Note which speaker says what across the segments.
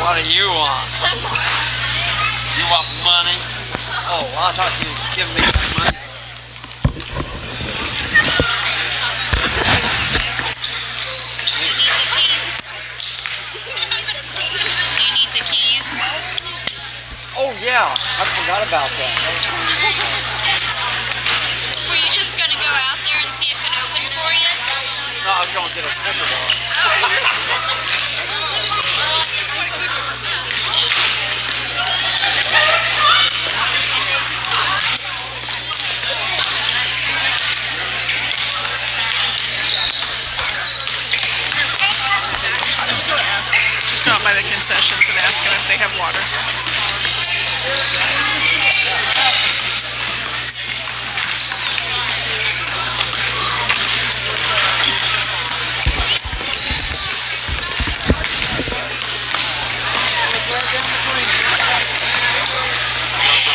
Speaker 1: What do you want? You want money? Oh, I thought you was giving me money.
Speaker 2: Do you need the keys?
Speaker 1: Oh yeah, I forgot about that.
Speaker 2: Were you just gonna go out there and see if it opened for you?
Speaker 1: No, I was going to get a pepper bar.
Speaker 3: Just go out by the concessions and ask them if they have water.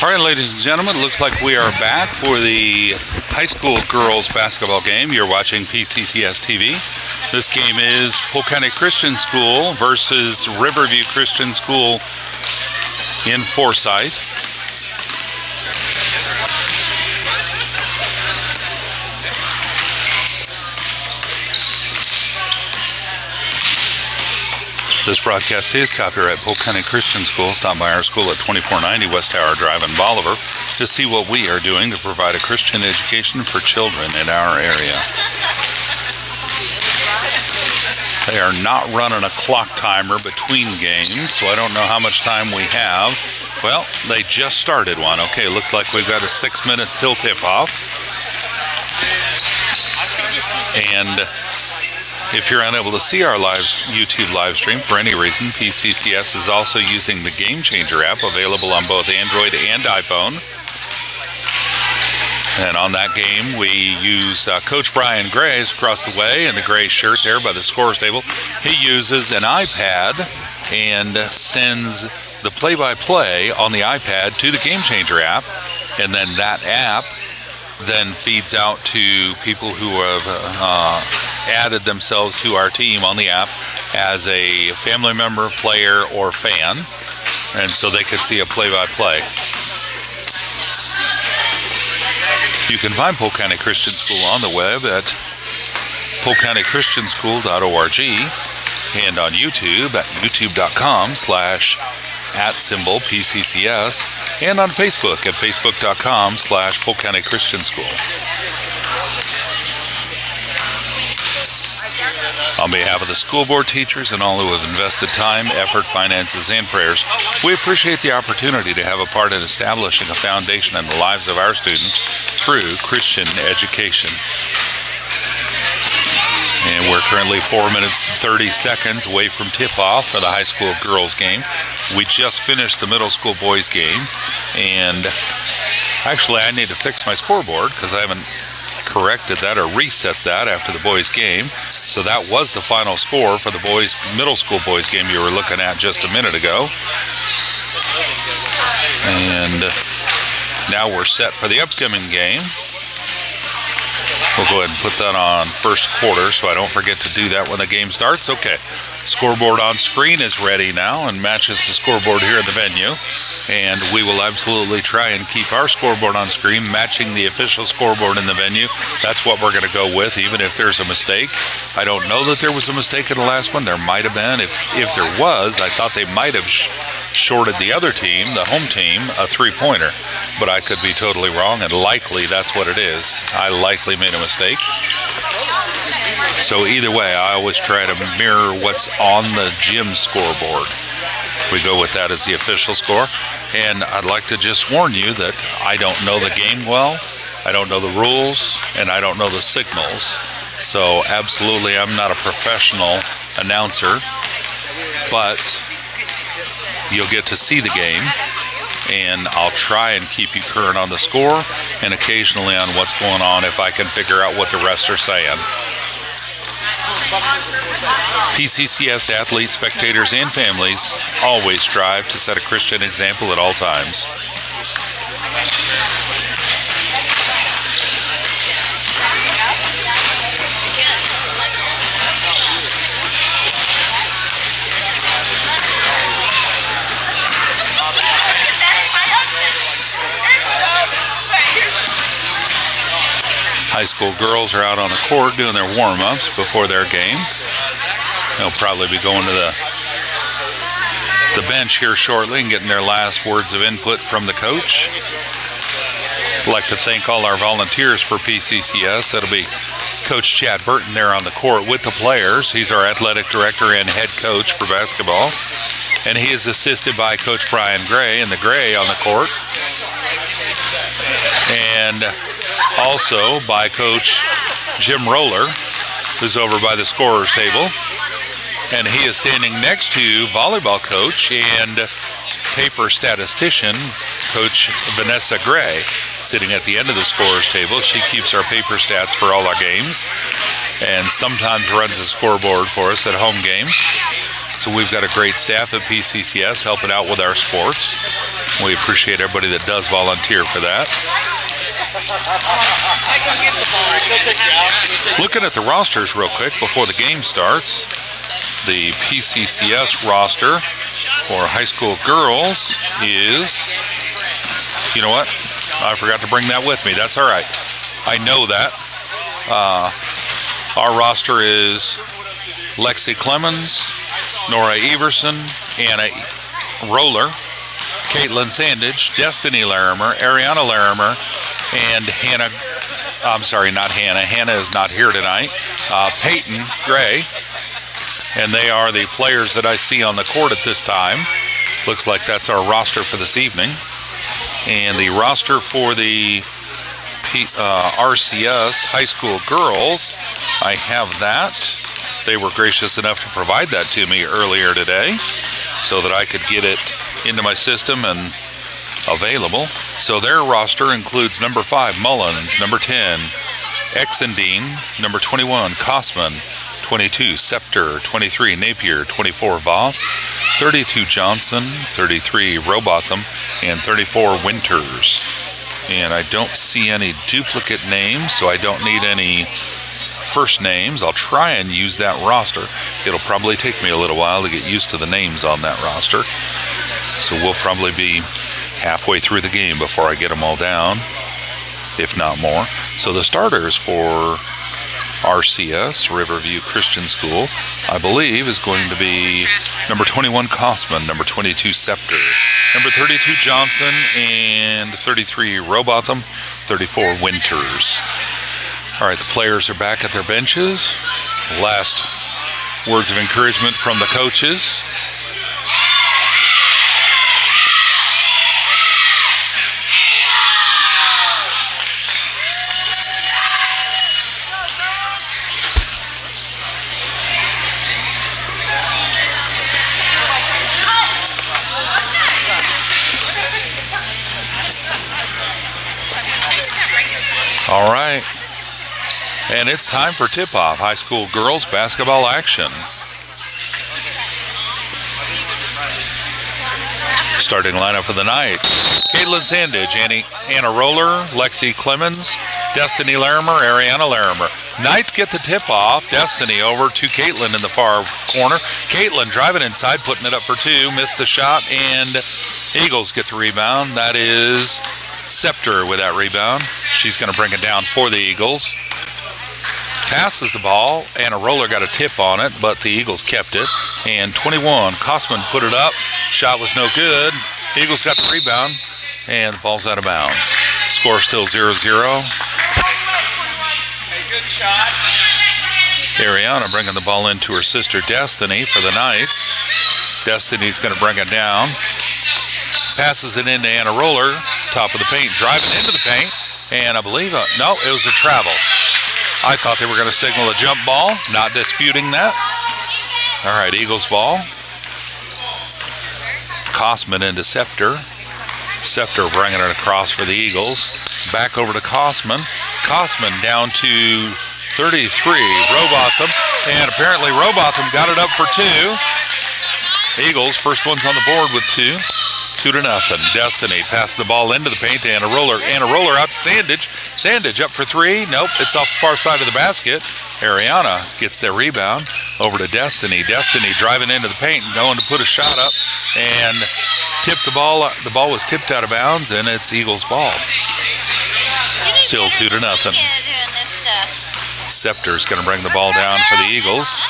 Speaker 4: All right, ladies and gentlemen, it looks like we are back for the high school girls basketball game. You're watching PCCS TV. This game is Polk County Christian School versus Riverview Christian School in Forsyth. This broadcast is copyright Polk County Christian School. Stop by our school at 2490 West Tower Drive in Bolivar to see what we are doing to provide a Christian education for children in our area. They are not running a clock timer between games, so I don't know how much time we have. Well, they just started one. Okay, looks like we've got a 6 minutes till tip-off. And if you're unable to see our YouTube live stream for any reason, PCCS is also using the Game Changer app, available on both Android and iPhone. And on that game, we use Coach Brian Gray's across the way in the gray shirt there by the scores table. He uses an iPad and sends the play-by-play on the iPad to the Game Changer app, and then that app then feeds out to people who have added themselves to our team on the app as a family member, player, or fan, and so they can see a play-by-play. You can find Polk County Christian School on the web at polkcountychristianschool.org and on YouTube at youtube.com/@PCCS and on Facebook at facebook.com/Polk County Christian School. On behalf of the school board, teachers, and all who have invested time, effort, finances, and prayers, we appreciate the opportunity to have a part in establishing a foundation in the lives of our students through Christian education. And we're currently 4 minutes and 30 seconds away from tip-off for the high school girls game. We just finished the middle school boys game, and actually I need to fix my scoreboard because I haven't corrected that or reset that after the boys game. So that was the final score for the boys middle school boys game you were looking at just a minute ago. And now we're set for the upcoming game. We'll go ahead and put that on first quarter so I don't forget to do that when the game starts. Okay, scoreboard on screen is ready now and matches the scoreboard here at the venue. And we will absolutely try and keep our scoreboard on screen matching the official scoreboard in the venue. That's what we're going to go with, even if there's a mistake. I don't know that there was a mistake in the last one. There might have been. If there was, I thought they might have shorted the other team, the home team, a three-pointer. But I could be totally wrong, and likely that's what it is. I likely made a mistake. So either way, I always try to mirror what's on the gym scoreboard. We go with that as the official score. And I'd like to just warn you that I don't know the game well, I don't know the rules, and I don't know the signals. So absolutely, I'm not a professional announcer, but you'll get to see the game, and I'll try and keep you current on the score and occasionally on what's going on if I can figure out what the refs are saying. PCCS athletes, spectators, and families always strive to set a Christian example at all times. High school girls are out on the court doing their warm-ups before their game. They'll probably be going to the bench here shortly and getting their last words of input from the coach. I'd like to thank all our volunteers for PCCS. That'll be Coach Chad Burton there on the court with the players. He's our athletic director and head coach for basketball. And he is assisted by Coach Brian Gray in the gray on the court. And also by Coach Jim Roller, who's over by the scorer's table. And he is standing next to volleyball coach and paper statistician, Coach Vanessa Gray, sitting at the end of the scorer's table. She keeps our paper stats for all our games and sometimes runs a scoreboard for us at home games. So we've got a great staff at PCCS helping out with our sports. We appreciate everybody that does volunteer for that. Looking at the rosters real quick before the game starts. The PCCS roster for high school girls is, you know what? I forgot to bring that with me. That's all right. I know that. Our roster is Lexi Clemens, Nora Everson, Anna Roller, Caitlin Sandage, Destiny Larimer, Ariana Larimer, and Hannah. I'm sorry, not Hannah. Hannah is not here tonight. Peyton Gray. And they are the players that I see on the court at this time. Looks like that's our roster for this evening. And the roster for the RCS high school girls, I have that. They were gracious enough to provide that to me earlier today so that I could get it into my system and available. So their roster includes number 5, Mullins, number 10, Exendine, number 21, Kosman, 22, Scepter, 23, Napier, 24, Voss, 32, Johnson, 33, Robotham, and 34, Winters. And I don't see any duplicate names, so I don't need any first names. I'll try and use that roster. It'll probably take me a little while to get used to the names on that roster. So we'll probably be halfway through the game before I get them all down, if not more. So the starters for RCS, Riverview Christian School, I believe is going to be number 21, Kosman, number 22, Scepter, number 32, Johnson, and 33, Robotham, 34, Winters. All right, the players are back at their benches. Last words of encouragement from the coaches. All right, and it's time for tip-off, high school girls basketball action. Starting lineup for the night: Caitlin Sandage, Anna Roller, Lexi Clemens, Destiny Larimer, Ariana Larimer. Knights get the tip-off. Destiny over to Caitlin in the far corner. Caitlin driving inside, putting it up for 2, missed the shot, and Eagles get the rebound. That is Scepter with that rebound. She's going to bring it down for the Eagles. Passes the ball, and a roller got a tip on it, but the Eagles kept it. And 21, Kosman put it up. Shot was no good. Eagles got the rebound, and the ball's out of bounds. Score still 0-0.
Speaker 1: Good shot.
Speaker 4: Ariana bringing the ball into her sister Destiny for the Knights. Destiny's going to bring it down. Passes it into Anna Roller, top of the paint, driving into the paint, and I believe, no, it was a travel. I thought they were going to signal a jump ball, not disputing that. All right, Eagles ball. Kosman into Scepter. Scepter bringing it across for the Eagles. Back over to Kosman. Kosman down to 33, Robotham, and apparently Robotham got it up for 2. Eagles, first one's on the board with 2. 2-0. Destiny passed the ball into the paint to Anna Roller. Anna Roller out to Sandage. Sandage up for 3. Nope, it's off the far side of the basket. Ariana gets their rebound over to Destiny. Destiny driving into the paint and going to put a shot up and tipped the ball. The ball was tipped out of bounds, and it's Eagles ball. Still 2-0. Scepter's going to bring the ball down for the Eagles.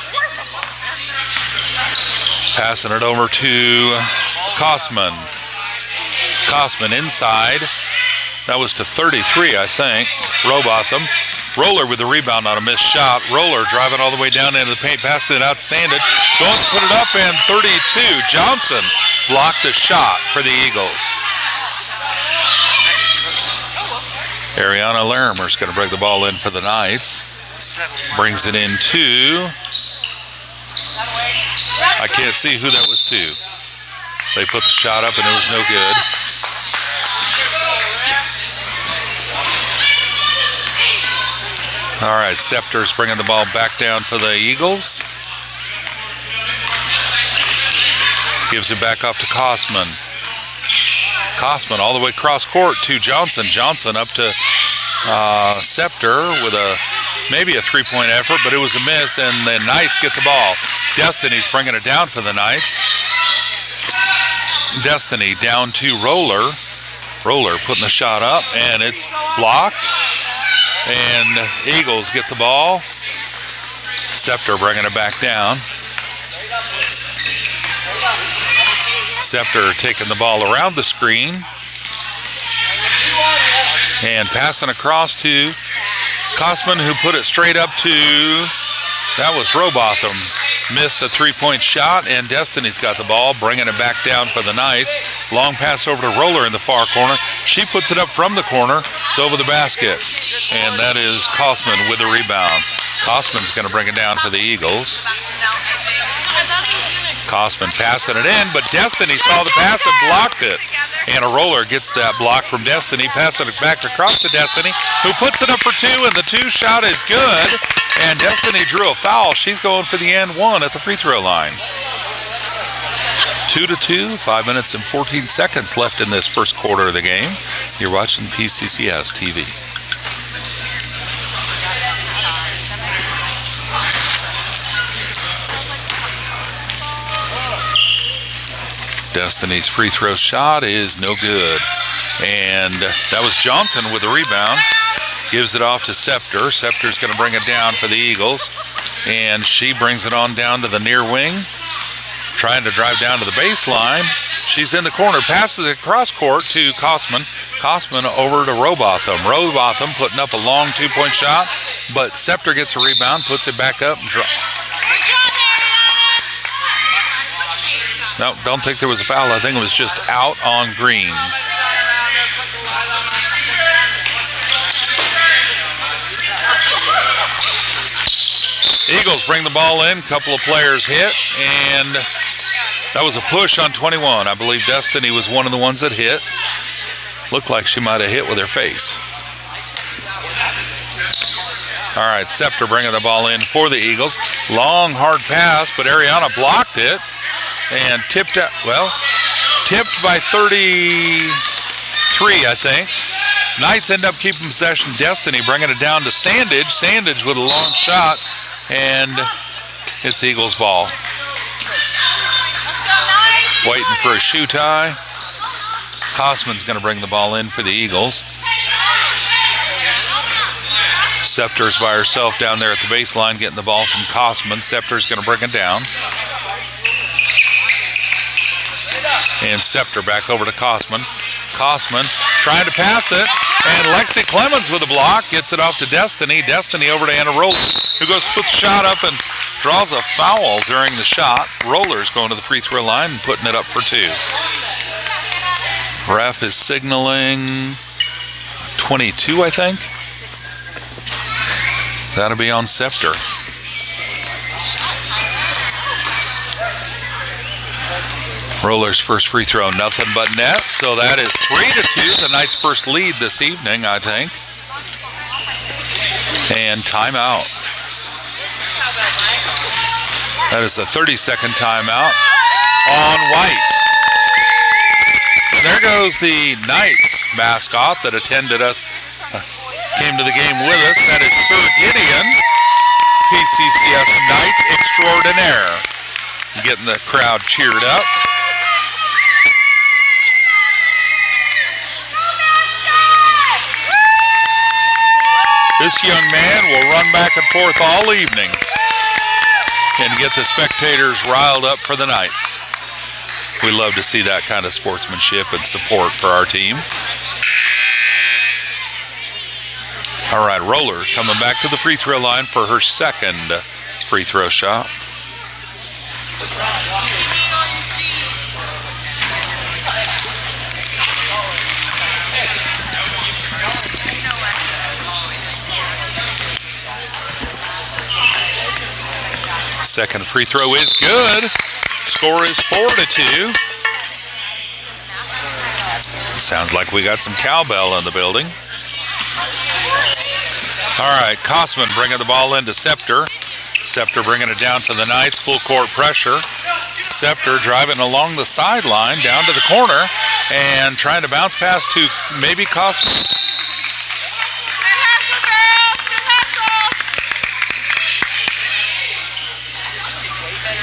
Speaker 4: Passing it over to Kosman. Kosman inside. That was to 33, I think. Robotham. Roller with the rebound on a missed shot. Roller driving all the way down into the paint, passing it out to Sandage. Going to put it up, and 32. Johnson blocked the shot for the Eagles. Ariana Larimer's going to bring the ball in for the Knights. Brings it in to... I can't see who that was to. They put the shot up, and it was no good. All right, Scepter's bringing the ball back down for the Eagles. Gives it back off to Kosman. Kosman all the way cross court to Johnson. Johnson up to Scepter with maybe a three-point effort, but it was a miss, and the Knights get the ball. Destiny's bringing it down for the Knights. Destiny down to Roller. Roller putting the shot up, and it's blocked. And Eagles get the ball. Scepter bringing it back down. Scepter taking the ball around the screen. And passing across to Kosman, who put it straight up to, that was Robotham. Missed a three-point shot, and Destiny's got the ball, bringing it back down for the Knights. Long pass over to Roller in the far corner. She puts it up from the corner. It's over the basket, and that is Kosman with the rebound. Kosman's going to bring it down for the Eagles. Kosman passing it in, but Destiny saw the pass and blocked it. And a Roller gets that block from Destiny, passing it back across to Destiny, who puts it up for two, and the two shot is good. And Destiny drew a foul. She's going for the and one at the free throw line. 2-2, 5 minutes and 14 seconds left in this first quarter of the game. You're watching PCCS TV. Destiny's free throw shot is no good. And that was Johnson with the rebound. Gives it off to Scepter. Scepter's going to bring it down for the Eagles. And she brings it on down to the near wing. Trying to drive down to the baseline. She's in the corner. Passes it cross court to Kosman. Kosman over to Robotham. Robotham putting up a long two-point shot. But Scepter gets a rebound, puts it back up. No, don't think there was a foul. I think it was just out on green. Eagles bring the ball in. Couple of players hit, and that was a push on 21. I believe Destiny was one of the ones that hit. Looked like she might have hit with her face. All right, Scepter bringing the ball in for the Eagles. Long, hard pass, but Ariana blocked it. And tipped by 33, I think. Knights end up keeping possession. Destiny bringing it down to Sandage. Sandage with a long shot, and it's Eagles ball. Waiting for a shoe tie. Kosman's going to bring the ball in for the Eagles. Scepter's by herself down there at the baseline getting the ball from Kosman. Scepter's going to bring it down. And Scepter back over to Kosman. Kosman trying to pass it. And Lexi Clemens with a block. Gets it off to Destiny. Destiny over to Anna Roller, who goes to put the shot up and draws a foul during the shot. Roller's going to the free throw line and putting it up for two. Ref is signaling 22, I think. That'll be on Scepter. Roller's first free throw, nothing but net. So that is 3-2, the Knights' first lead this evening, I think. And timeout. That is a 30-second timeout on White. There goes the Knights mascot that attended us, came to the game with us. That is Sir Gideon, PCCS Knight Extraordinaire. Getting the crowd cheered up. This young man will run back and forth all evening and get the spectators riled up for the Knights. We love to see that kind of sportsmanship and support for our team. All right, Roller coming back to the free throw line for her second free throw shot. Second free throw is good. Score is 4-2. Sounds like we got some cowbell in the building. All right, Kosman bringing the ball into Scepter. Scepter bringing it down for the Knights. Full court pressure. Scepter driving along the sideline down to the corner and trying to bounce pass to maybe Kosman.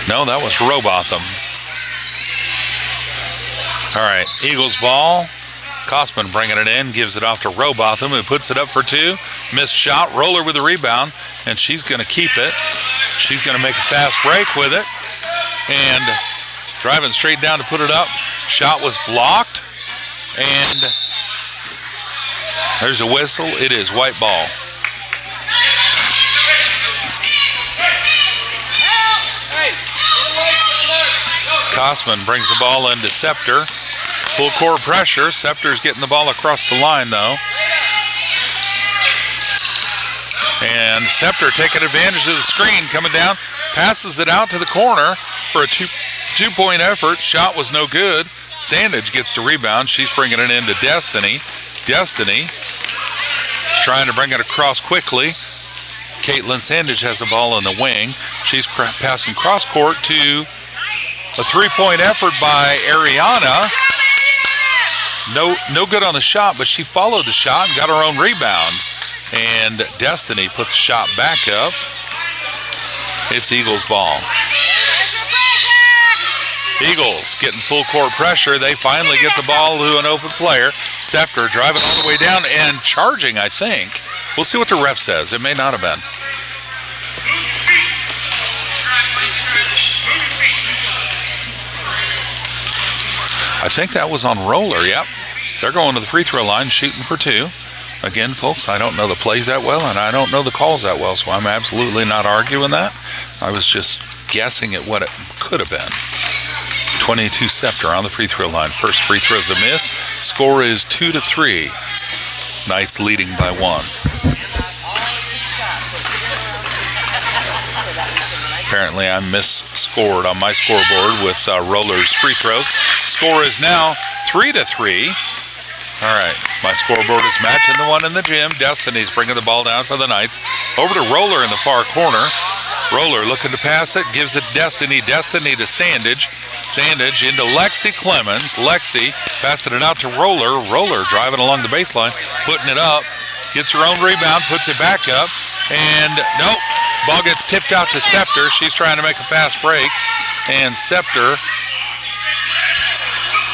Speaker 4: No, that was Robotham. All right, Eagles ball. Kosman bringing it in, gives it off to Robotham, who puts it up for two. Missed shot, Roller with the rebound, and she's going to keep it. She's going to make a fast break with it. And driving straight down to put it up. Shot was blocked. And there's a whistle. It is white ball. Kosman brings the ball into Scepter. Full court pressure. Scepter's getting the ball across the line, though. And Scepter taking advantage of the screen, coming down, passes it out to the corner for a two-point effort. Shot was no good. Sandage gets the rebound. She's bringing it into Destiny. Destiny trying to bring it across quickly. Caitlin Sandage has the ball in the wing. She's passing cross court to a three-point effort by Ariana. No good on the shot, but she followed the shot and got her own rebound. And Destiny put the shot back up. It's Eagles ball. Eagles getting full court pressure. They finally get the ball to an open player. Scepter driving all the way down and charging, I think. We'll see what the ref says. It may not have been. I think that was on Roller, yep. They're going to the free throw line, shooting for two. Again, folks, I don't know the plays that well, and I don't know the calls that well, so I'm absolutely not arguing that. I was just guessing at what it could have been. 22 Scepter on the free throw line. First free throw is a miss. Score is 2-3. Knights leading by 1. Apparently I misscored on my scoreboard with Roller's free throws. Score is now 3-3. All right, my scoreboard is matching the one in the gym. Destiny's bringing the ball down for the Knights. Over to Roller in the far corner. Roller looking to pass it, gives it Destiny. Destiny to Sandage. Sandage into Lexi Clemens. Lexi passing it out to Roller. Roller driving along the baseline, putting it up. Gets her own rebound, puts it back up. And nope, ball gets tipped out to Scepter. She's trying to make a fast break. And Scepter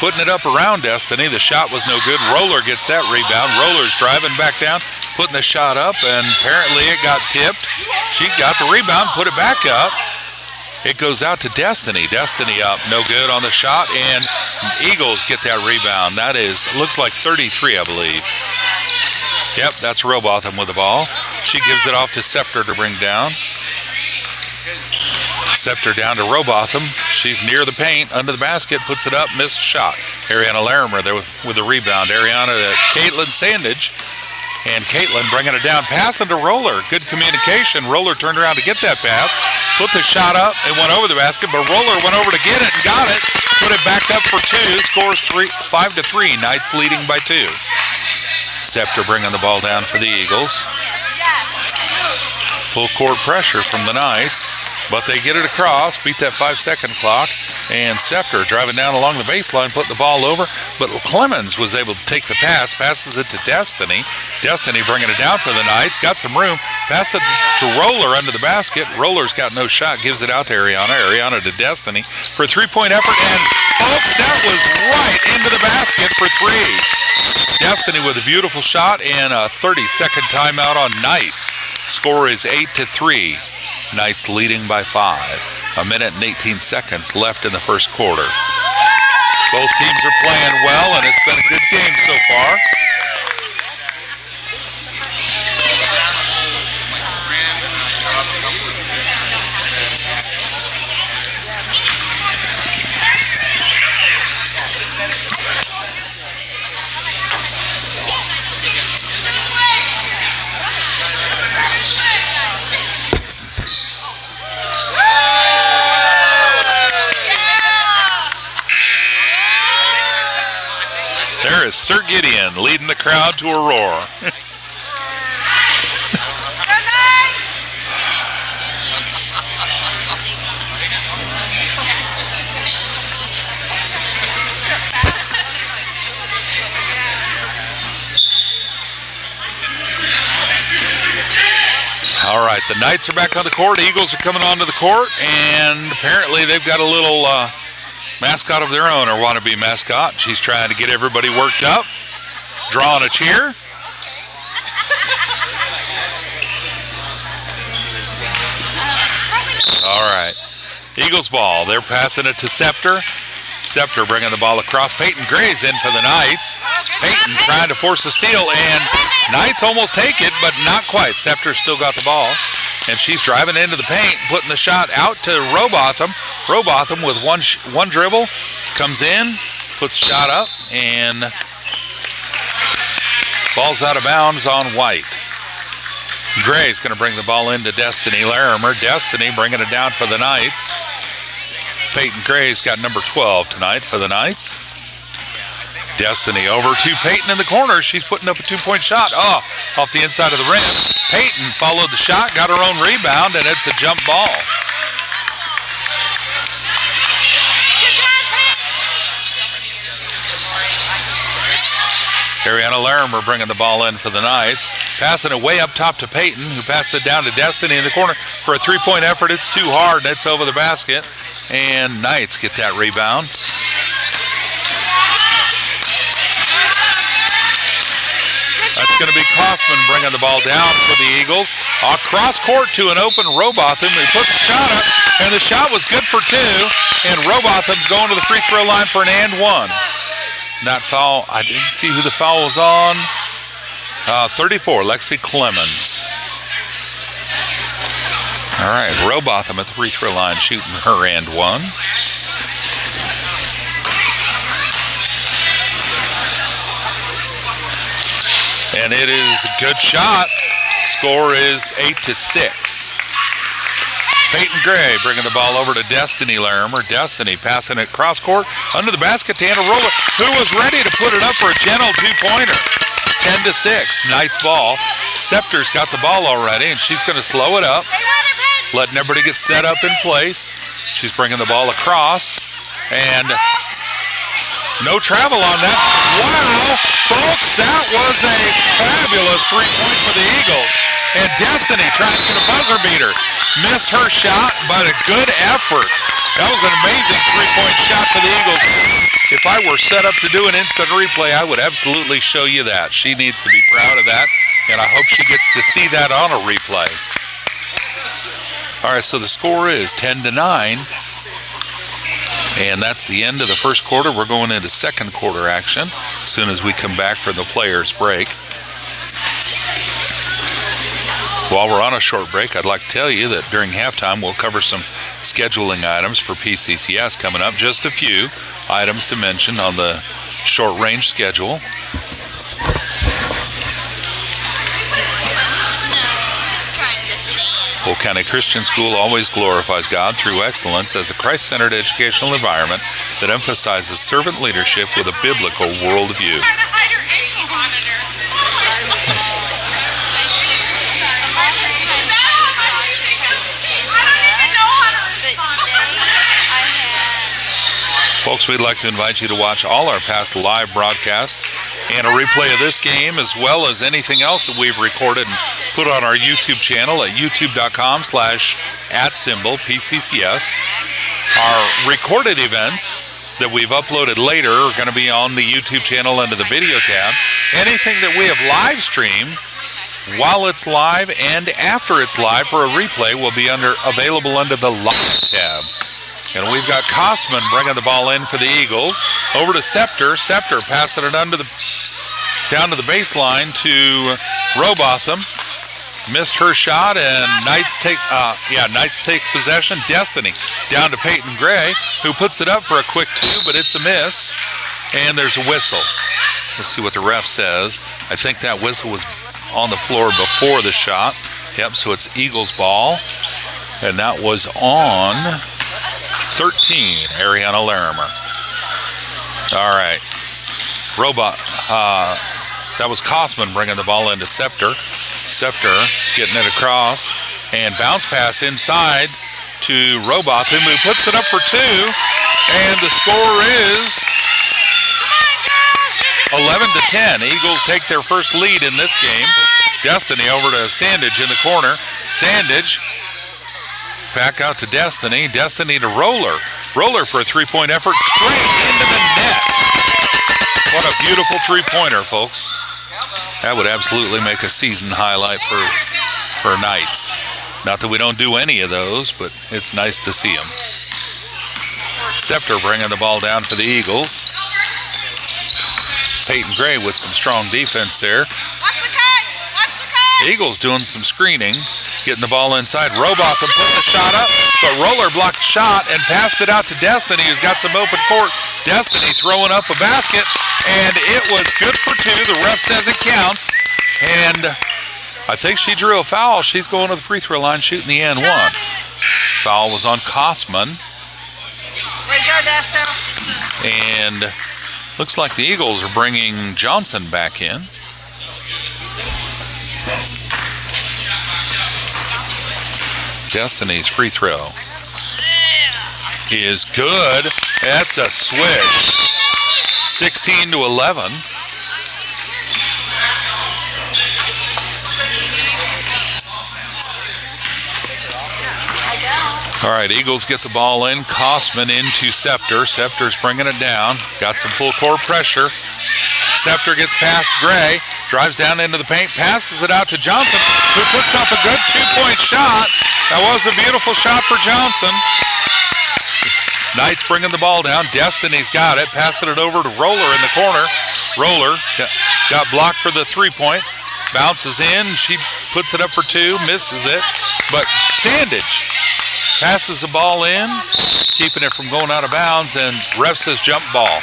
Speaker 4: putting it up around Destiny. The shot was no good. Roller gets that rebound. Roller's driving back down, putting the shot up, and apparently it got tipped. She got the rebound, put it back up. It goes out to Destiny. Destiny up, no good on the shot, and Eagles get that rebound. That is, looks like 33, I believe. Yep, that's Robotham with the ball. She gives it off to Scepter to bring down. Scepter down to Robotham. She's near the paint, under the basket, puts it up, missed shot. Ariana Larimer there with the rebound. Ariana to Caitlin Sandage. And Caitlin bringing it down, passing to Roller. Good communication. Roller turned around to get that pass, put the shot up, and went over the basket, but Roller went over to get it and got it. Put it back up for two. Scores 5-3. Knights leading by 2. Scepter bringing the ball down for the Eagles. Full court pressure from the Knights. But they get it across, beat that 5-second clock, and Scepter driving down along the baseline, putting the ball over. But Clemens was able to take the pass, passes it to Destiny. Destiny bringing it down for the Knights, got some room, pass it to Roller under the basket. Roller's got no shot, gives it out to Ariana. Ariana to Destiny for a 3-point effort, and folks, that was right into the basket for 3. Destiny with a beautiful shot and a 30-second timeout on Knights. Score is 8-3. Knights leading by 5. A minute and 18 seconds left in the first quarter. Both teams are playing well, and it's been a good game so far. There is Sir Gideon leading the crowd to a roar. All right, the Knights are back on the court. Eagles are coming onto the court, and apparently they've got a little mascot of their own, or wannabe mascot. She's trying to get everybody worked up, drawing a cheer. All right, Eagles ball. They're passing it to Scepter. Scepter bringing the ball across. Peyton Gray's in for the Knights. Peyton trying to force a steal, and Knights almost take it, but not quite. Scepter's still got the ball, and she's driving into the paint, putting the shot out to Robotham. Robotham with one dribble, comes in, puts the shot up, and ball's out of bounds on White. Gray's going to bring the ball into Destiny Larimer. Destiny bringing it down for the Knights. Peyton Gray's got number 12 tonight for the Knights. Destiny over to Peyton in the corner. She's putting up a 2-point shot. Oh, off the inside of the rim. Peyton followed the shot, got her own rebound, and it's a jump ball. Ariana Larimer bringing the ball in for the Knights. Passing it way up top to Peyton, who passes it down to Destiny in the corner for a 3-point effort. It's too hard. It's over the basket. And Knights get that rebound. That's going to be Kosman bringing the ball down for the Eagles. Across court to an open Robotham, who puts the shot up, and the shot was good for 2. And Robotham's going to the free throw line for an and 1. That foul, I didn't see who the foul was on. 34, Lexi Clemens. All right, Robotham at the free throw line shooting her and 1. And it is a good shot. Score is 8-6. Peyton Gray bringing the ball over to Destiny Larimer. Destiny passing it cross court under the basket to Anna Roller, who was ready to put it up for a gentle 2-pointer. 10-6, Knights ball. Scepter's got the ball already, and she's going to slow it up, letting everybody get set up in place. She's bringing the ball across, and no travel on that. Wow, folks, that was a fabulous 3-point for the Eagles. And Destiny trying to get a buzzer beater. Missed her shot, but a good effort. That was an amazing 3-point shot for the Eagles. If I were set up to do an instant replay, I would absolutely show you that. She needs to be proud of that, and I hope she gets to see that on a replay. All right, so the score is 10-9. And that's the end of the first quarter. We're going into second quarter action as soon as we come back for the players' break. While we're on a short break, I'd like to tell you that during halftime we'll cover some scheduling items for PCCS coming up. Just a few items to mention on the short-range schedule. Polk County Christian School always glorifies God through excellence as a Christ-centered educational environment that emphasizes servant leadership with a biblical worldview. Folks, we'd like to invite you to watch all our past live broadcasts and a replay of this game, as well as anything else that we've recorded and put on our YouTube channel at youtube.com/@PCCS. Our recorded events that we've uploaded later are going to be on the YouTube channel under the video tab. Anything that we have live streamed while it's live and after it's live for a replay will be available under the live tab. And we've got Kosman bringing the ball in for the Eagles. Over to Scepter. Scepter passing it down to the baseline to Robotham. Missed her shot, and Knights take possession. Destiny down to Peyton Gray, who puts it up for a quick 2, but it's a miss. And there's a whistle. Let's see what the ref says. I think that whistle was on the floor before the shot. Yep, so it's Eagles ball. And that was on 13, Ariana Larimer. All right. That was Kosman bringing the ball into Scepter. Scepter getting it across. And bounce pass inside to Robotham, who puts it up for 2. And the score is 11-10. Eagles take their first lead in this game. Destiny over to Sandage in the corner. Sandage back out to Destiny. Destiny to Roller. Roller for a three-point effort straight into the net. What a beautiful three-pointer, folks. That would absolutely make a season highlight for Knights. Not that we don't do any of those, but it's nice to see them. Scepter bringing the ball down for the Eagles. Peyton Gray with some strong defense there. Eagles doing some screening, getting the ball inside. Robotham putting the shot up, but Roller blocked the shot and passed it out to Destiny, who's got some open court. Destiny throwing up a basket, and it was good for 2. The ref says it counts, and I think she drew a foul. She's going to the free throw line shooting the and one. Foul was on Kosman.
Speaker 3: Way to go, Desto.
Speaker 4: And looks like the Eagles are bringing Johnson back in. Destiny's free throw is good. That's a swish. 16-11. All right, Eagles get the ball in. Kosman into Scepter. Scepter's bringing it down. Got some full court pressure. Scepter gets past Gray. Drives down into the paint. Passes it out to Johnson, who puts up a good two-point shot. That was a beautiful shot for Johnson. Knights bringing the ball down. Destiny's got it. Passing it over to Roller in the corner. Roller got blocked for the three-point. Bounces in. She puts it up for 2. Misses it. But Sandage passes the ball in, keeping it from going out of bounds, and ref says jump ball.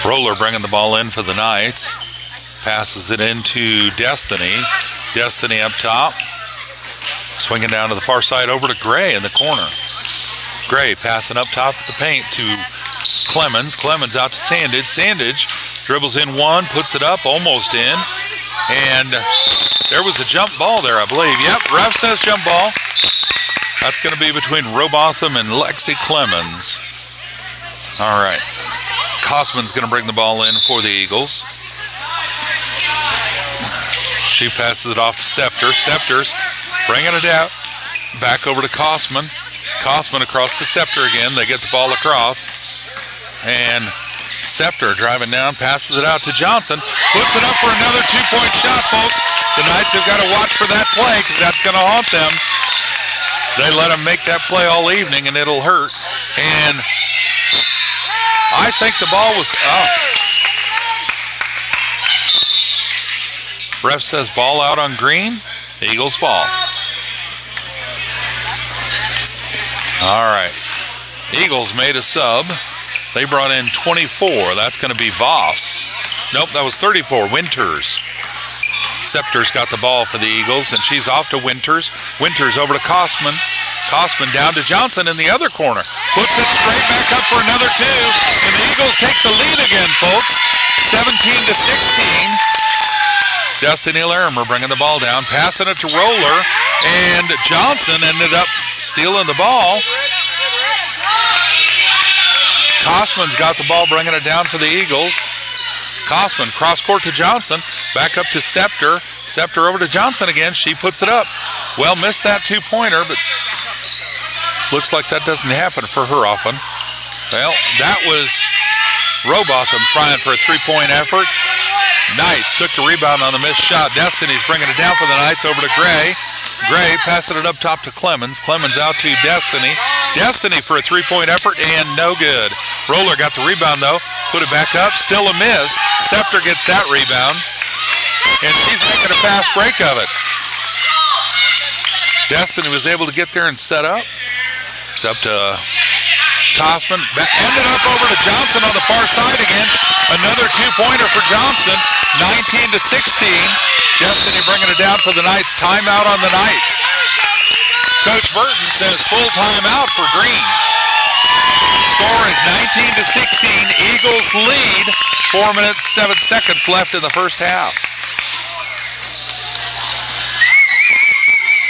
Speaker 4: Roller bringing the ball in for the Knights. Passes it into Destiny. Destiny up top. Swinging down to the far side over to Gray in the corner. Gray passing up top of the paint to Clemens. Clemens out to Sandage. Sandage dribbles in one, puts it up, almost in. And there was a jump ball there, I believe. Yep, ref says jump ball. That's going to be between Robotham and Lexi Clemens. All right. Kosman's going to bring the ball in for the Eagles. She passes it off to Scepter. Scepter's bringing it out. Back over to Kosman. Kosman across to Scepter again. They get the ball across. And Scepter driving down, passes it out to Johnson. Puts it up for another two-point shot, folks. The Knights have got to watch for that play because that's going to haunt them. They let them make that play all evening, and it'll hurt. And I think the ball was up. Ref says ball out on green. Eagles ball. All right. Eagles made a sub. They brought in 24. That's going to be Voss. Nope, that was 34. Winters. Scepter's got the ball for the Eagles, and she's off to Winters. Winters over to Kosman. Kosman down to Johnson in the other corner. Puts it straight back up for another 2. And the Eagles take the lead again, folks. 17-16. Destiny Larimer bringing the ball down, passing it to Roller, and Johnson ended up stealing the ball. Kosman's got the ball, bringing it down for the Eagles. Kosman, cross court to Johnson, back up to Scepter. Scepter over to Johnson again. She puts it up. Well, missed that two-pointer, but looks like that doesn't happen for her often. Well, that was Robotham trying for a three-point effort. Knights took the rebound on the missed shot. Destiny's bringing it down for the Knights over to Gray. Gray passing it up top to Clemens. Clemens out to Destiny. Destiny for a three-point effort and no good. Roller got the rebound though. Put it back up. Still a miss. Scepter gets that rebound. And she's making a fast break of it. Destiny was able to get there and set up. It's up to Kosman. Ended up over to Johnson on the far side again. Another two-pointer for Johnson. 19-16. Destiny bringing it down for the Knights. Timeout on the Knights. Coach Burton says full timeout for Green. Score is 19-16. Eagles lead. 4 minutes, 7 seconds left in the first half.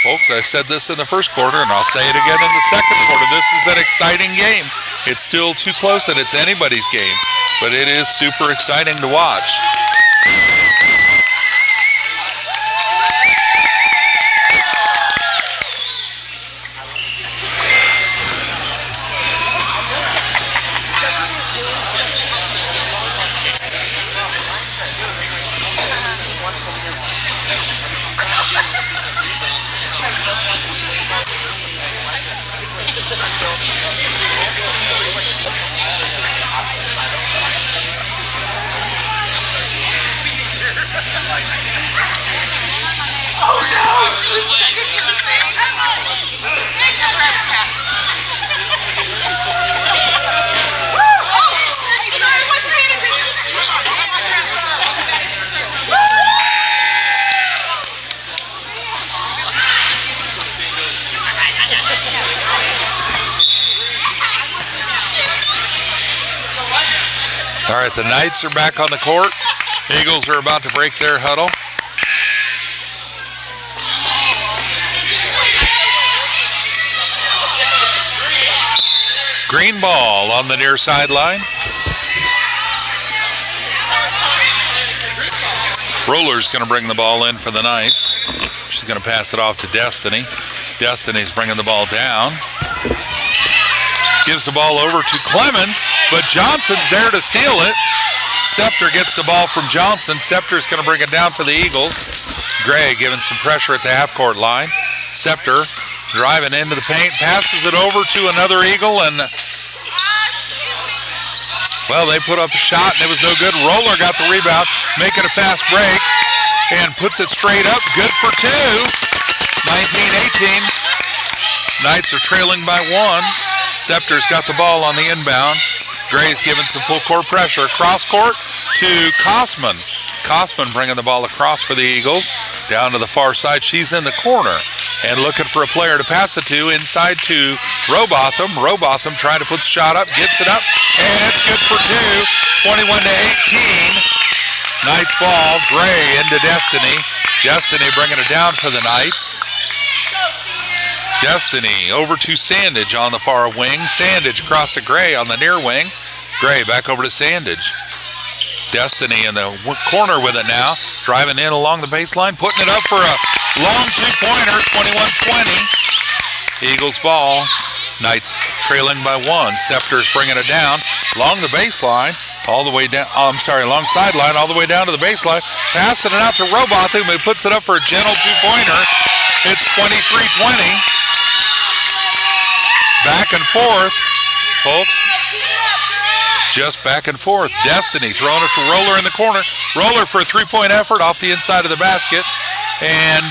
Speaker 4: Folks, I said this in the first quarter, and I'll say it again in the second quarter. This is an exciting game. It's still too close, and it's anybody's game. But it is super exciting to watch. All right, the Knights are back on the court. Eagles are about to break their huddle. Green ball on the near sideline. Roller's going to bring the ball in for the Knights. She's going to pass it off to Destiny. Destiny's bringing the ball down. Gives the ball over to Clemens, but Johnson's there to steal it. Scepter gets the ball from Johnson. Scepter's going to bring it down for the Eagles. Gray giving some pressure at the half-court line. Scepter driving into the paint, passes it over to another Eagle, and well, they put up a shot, and it was no good. Roller got the rebound, making a fast break, and puts it straight up. Good for two. 19-18. Knights are trailing by one. Scepter's got the ball on the inbound. Gray's giving some full court pressure. Cross court to Kosman. Kosman bringing the ball across for the Eagles. Down to the far side. She's in the corner and looking for a player to pass it to. Inside to Robotham. Robotham trying to put the shot up. Gets it up. And it's good for two. 21-18. Knights ball. Gray into Destiny. Destiny bringing it down for the Knights. Destiny over to Sandage on the far wing. Sandage across to Gray on the near wing. Gray back over to Sandage. Destiny in the corner with it now. Driving in along the baseline. Putting it up for a long two-pointer. 21-20. Eagles ball. Knights trailing by one. Scepter's bringing it down along the baseline. All the way down. Along sideline. All the way down to the baseline. Passing it out to Robotham, who puts it up for a gentle two-pointer. It's 23-20. Back and forth, folks. Just back and forth. Destiny throwing it to Roller in the corner. Roller for a three-point effort off the inside of the basket. And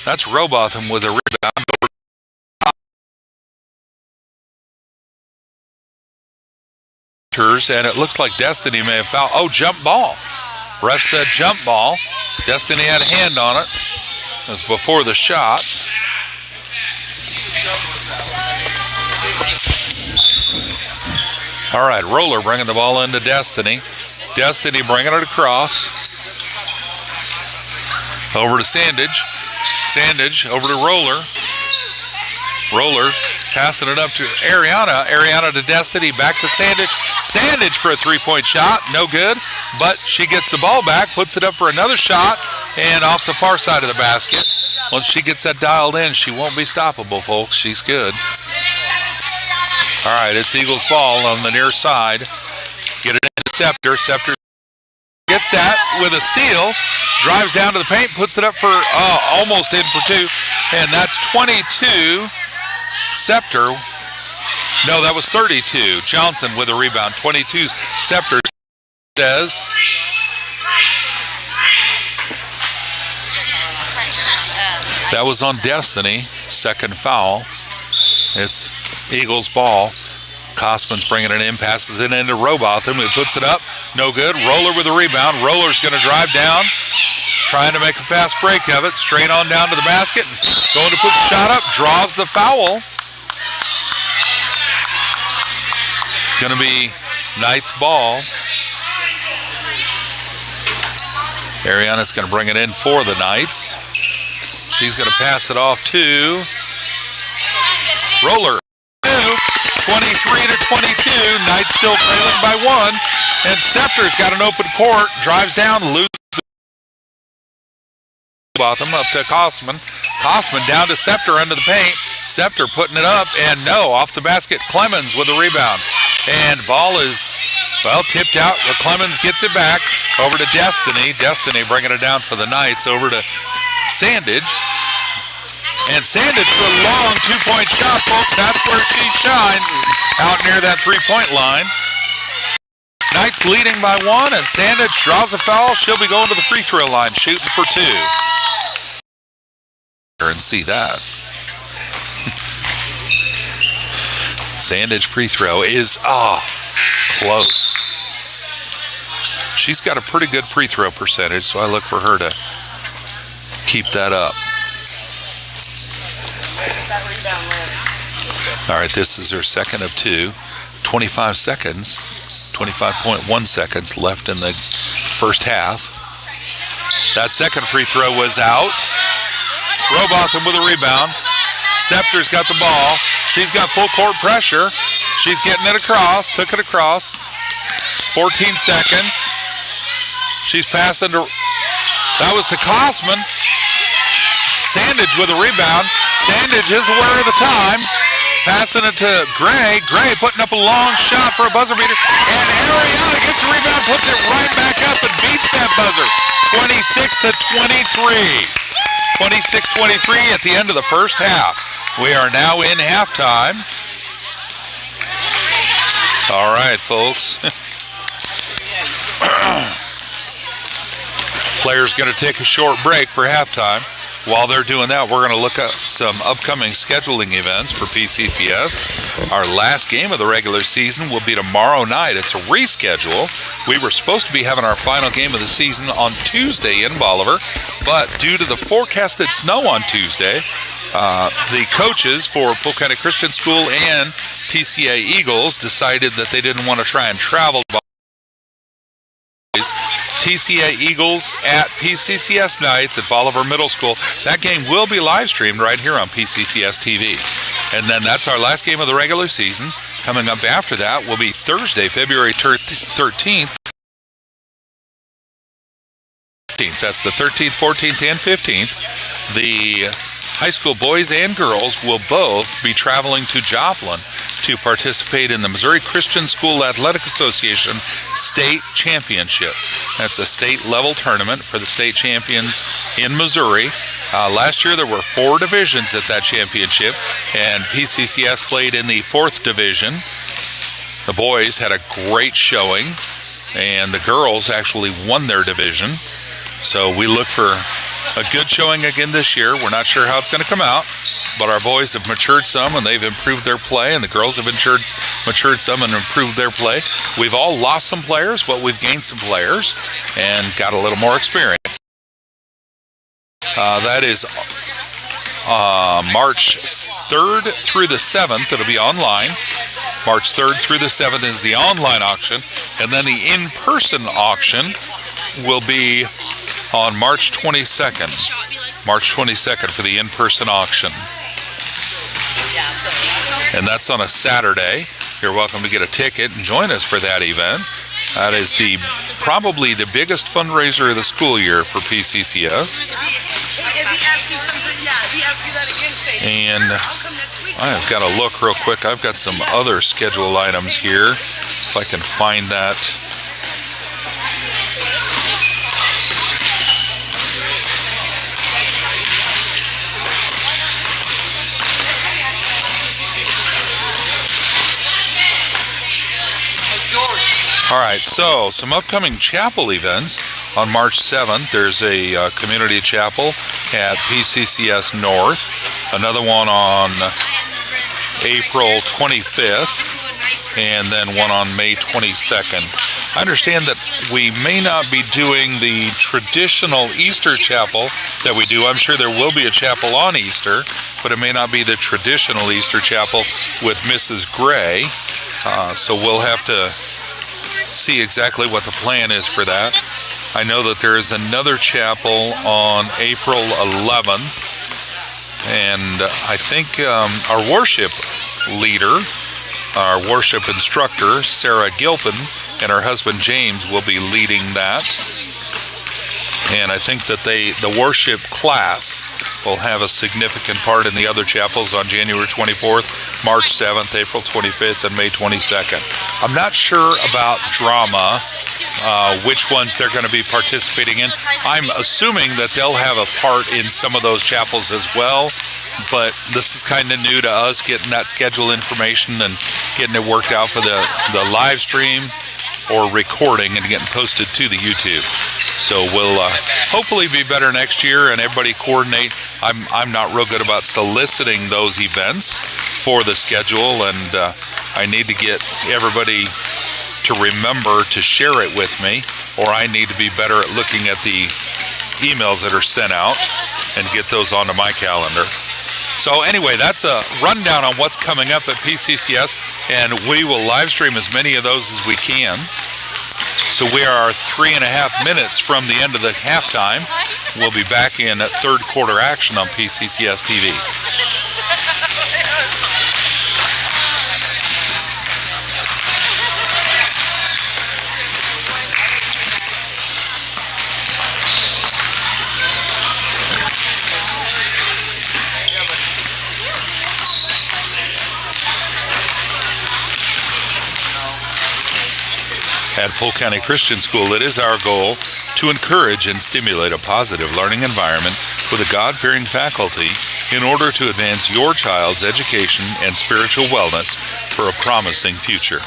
Speaker 4: that's Robotham with a rebound. And it looks like Destiny may have fouled. Oh, jump ball. Ref said jump ball. Destiny had a hand on it. It was before the shot. All right, Roller bringing the ball into Destiny. Destiny bringing it across. Over to Sandage. Sandage over to Roller. Roller passing it up to Ariana. Ariana to Destiny. Back to Sandage. Sandage for a three-point shot. No good. But she gets the ball back. Puts it up for another shot. And off the far side of the basket. Once she gets that dialed in, she won't be stoppable, folks. She's good. All right, it's Eagles ball on the near side. Get it into Scepter. Scepter gets that with a steal. Drives down to the paint. Puts it up for almost in for two. And that's 22. Scepter. No, that was 32. Johnson with a rebound. 22 Scepter says. That was on Destiny. Second foul. It's Eagles ball. Kosman's bringing it in, passes it into Robotham, who puts it up. No good. Roller with a rebound. Roller's going to drive down, trying to make a fast break of it. Straight on down to the basket. Going to put the shot up. Draws the foul. It's going to be Knights ball. Ariana's going to bring it in for the Knights. She's going to pass it off to Roller. 23-22. Knights still trailing by one. And Scepter's got an open court. Drives down, loses the bottom up to Kosman. Kosman down to Scepter under the paint. Scepter putting it up, and no, off the basket. Clemens with a rebound. And ball is, well, tipped out. Clemens gets it back over to Destiny. Destiny bringing it down for the Knights over to Sandage. And Sandage for a long two-point shot, folks. That's where she shines, out near that three-point line. Knights leading by one, and Sandage draws a foul. She'll be going to the free throw line, shooting for two. And see that. Sandage free throw is, close. She's got a pretty good free throw percentage, so I look for her to keep that up. All right, this is her second of two. 25 seconds, 25.1 seconds left in the first half. That second free throw was out. Robotham with a rebound. Scepter's got the ball. She's got full court pressure. She's getting it across, took it across. 14 seconds. She's passing to, that was to Kosman. Sandage with a rebound. Sandage is aware of the time. Passing it to Gray. Gray putting up a long shot for a buzzer beater. And Ariana gets the rebound, puts it right back up and beats that buzzer. 26-23. 26-23 at the end of the first half. We are now in halftime. All right, folks. Players going to take a short break for halftime. While they're doing that, we're going to look at some upcoming scheduling events for PCCS. Our last game of the regular season will be tomorrow night. It's a reschedule. We were supposed to be having our final game of the season on Tuesday in Bolivar, but due to the forecasted snow on Tuesday, the coaches for Polk County Christian School and TCA Eagles decided that they didn't want to try and travel. TCA Eagles at PCCS Knights at Bolivar Middle School. That game will be live streamed right here on PCCS TV. And then that's our last game of the regular season. Coming up after that will be Thursday, February 13th. That's the 13th, 14th, and 15th. The high school boys and girls will both be traveling to Joplin to participate in the Missouri Christian School Athletic Association State Championship. That's a state-level tournament for the state champions in Missouri. Last year there were 4 divisions at that championship, and PCCS played in the 4th division. The boys had a great showing, and the girls actually won their division. So we look for a good showing again this year. We're not sure how it's going to come out, but our boys have matured some and they've improved their play, and the girls have matured some and improved their play. We've all lost some players, but we've gained some players and got a little more experience. That is March 3rd through the 7th. It'll be online. March 3rd through the 7th is the online auction, and then the in-person auction will be on March 22nd. March 22nd for the in-person auction. And that's on a Saturday. You're welcome to get a ticket and join us for that event. That is probably the biggest fundraiser of the school year for PCCS. And I've got to look real quick. I've got some other schedule items here, if I can find that. All right, so some upcoming chapel events. On March 7th, there's a community chapel at PCCS North. Another one on April 25th, and then one on May 22nd. I understand that we may not be doing the traditional Easter chapel that we do. I'm sure there will be a chapel on Easter, but it may not be the traditional Easter chapel with Mrs. Gray. So we'll have to see exactly what the plan is for that. I know that there is another chapel on April 11th, and I think our worship leader, our worship instructor, Sarah Gilpin, and her husband James will be leading that. And I think that the worship class will have a significant part in the other chapels on January 24th, March 7th, April 25th, and May 22nd. I'm not sure about drama, which ones they're going to be participating in. I'm assuming that they'll have a part in some of those chapels as well, but this is kind of new to us, getting that schedule information and getting it worked out for the live stream or recording and getting posted to the YouTube. So we'll hopefully be better next year and everybody coordinate. I'm not real good about soliciting those events for the schedule, and I need to get everybody to remember to share it with me, or I need to be better at looking at the emails that are sent out and get those onto my calendar. So anyway, that's a rundown on what's coming up at PCCS, and we will live stream as many of those as we can. So we are 3.5 minutes from the end of the halftime. We'll be back in third quarter action on PCCS TV. At Polk County Christian School, it is our goal to encourage and stimulate a positive learning environment with a God-fearing faculty in order to advance your child's education and spiritual wellness for a promising future.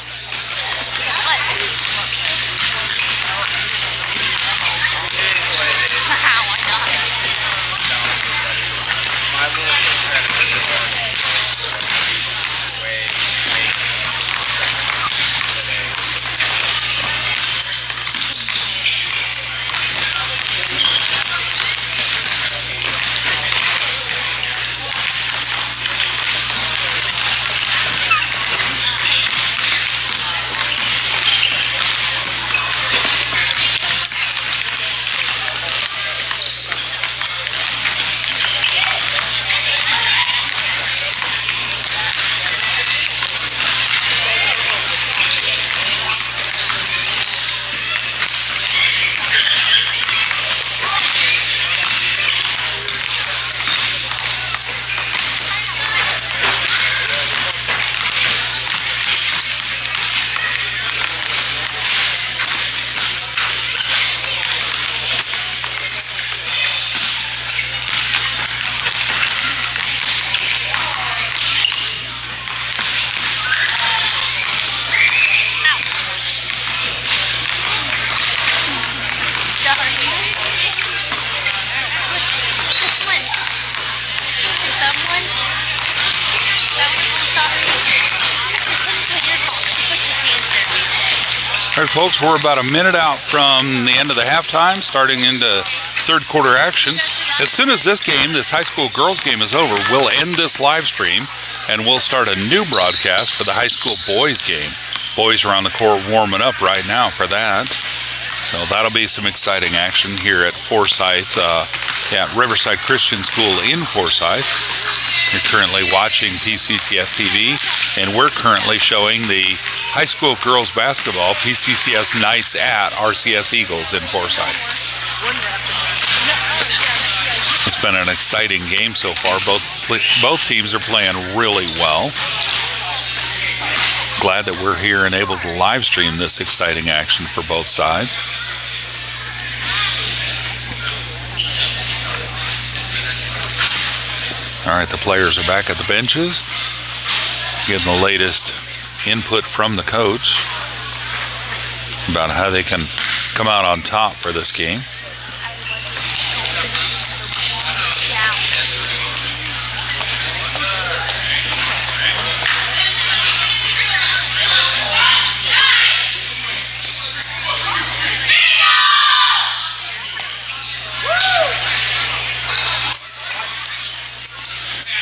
Speaker 4: All right, folks, we're about a minute out from the end of the halftime, starting into third quarter action. As soon as this high school girls game is over, we'll end this live stream and we'll start a new broadcast for the high school boys game. Boys are on the court warming up right now for that. So that'll be some exciting action here at Forsyth, Riverside Christian School in Forsyth. You're currently watching PCCS TV, and we're currently showing the high school girls basketball PCCS Nights at RCS Eagles in Forsyth. It's been an exciting game so far. Both teams are playing really well. Glad that we're here and able to live stream this exciting action for both sides. All right, the players are back at the benches, getting the latest input from the coach about how they can come out on top for this game.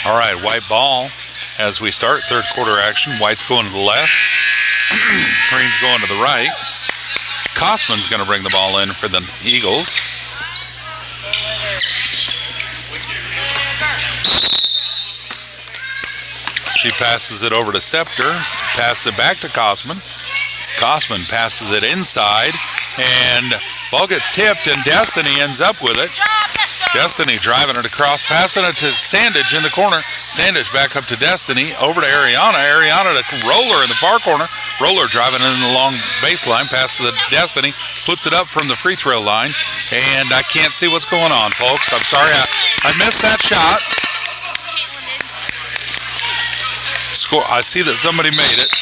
Speaker 4: All right, white ball as we start third quarter action. White's going to the left. Green's going to the right. Kosman's going to bring the ball in for the Eagles. She passes it over to Scepter. Passes it back to Kosman. Kosman passes it inside, and ball gets tipped, and Destiny ends up with it. Destiny driving it across, passing it to Sandage in the corner. Sandage back up to Destiny, over to Ariana. Ariana to Roller in the far corner. Roller driving in the long baseline, passes it to Destiny, puts it up from the free throw line, and I can't see what's going on, folks. I'm sorry, I missed that shot. Score. I see that somebody made it.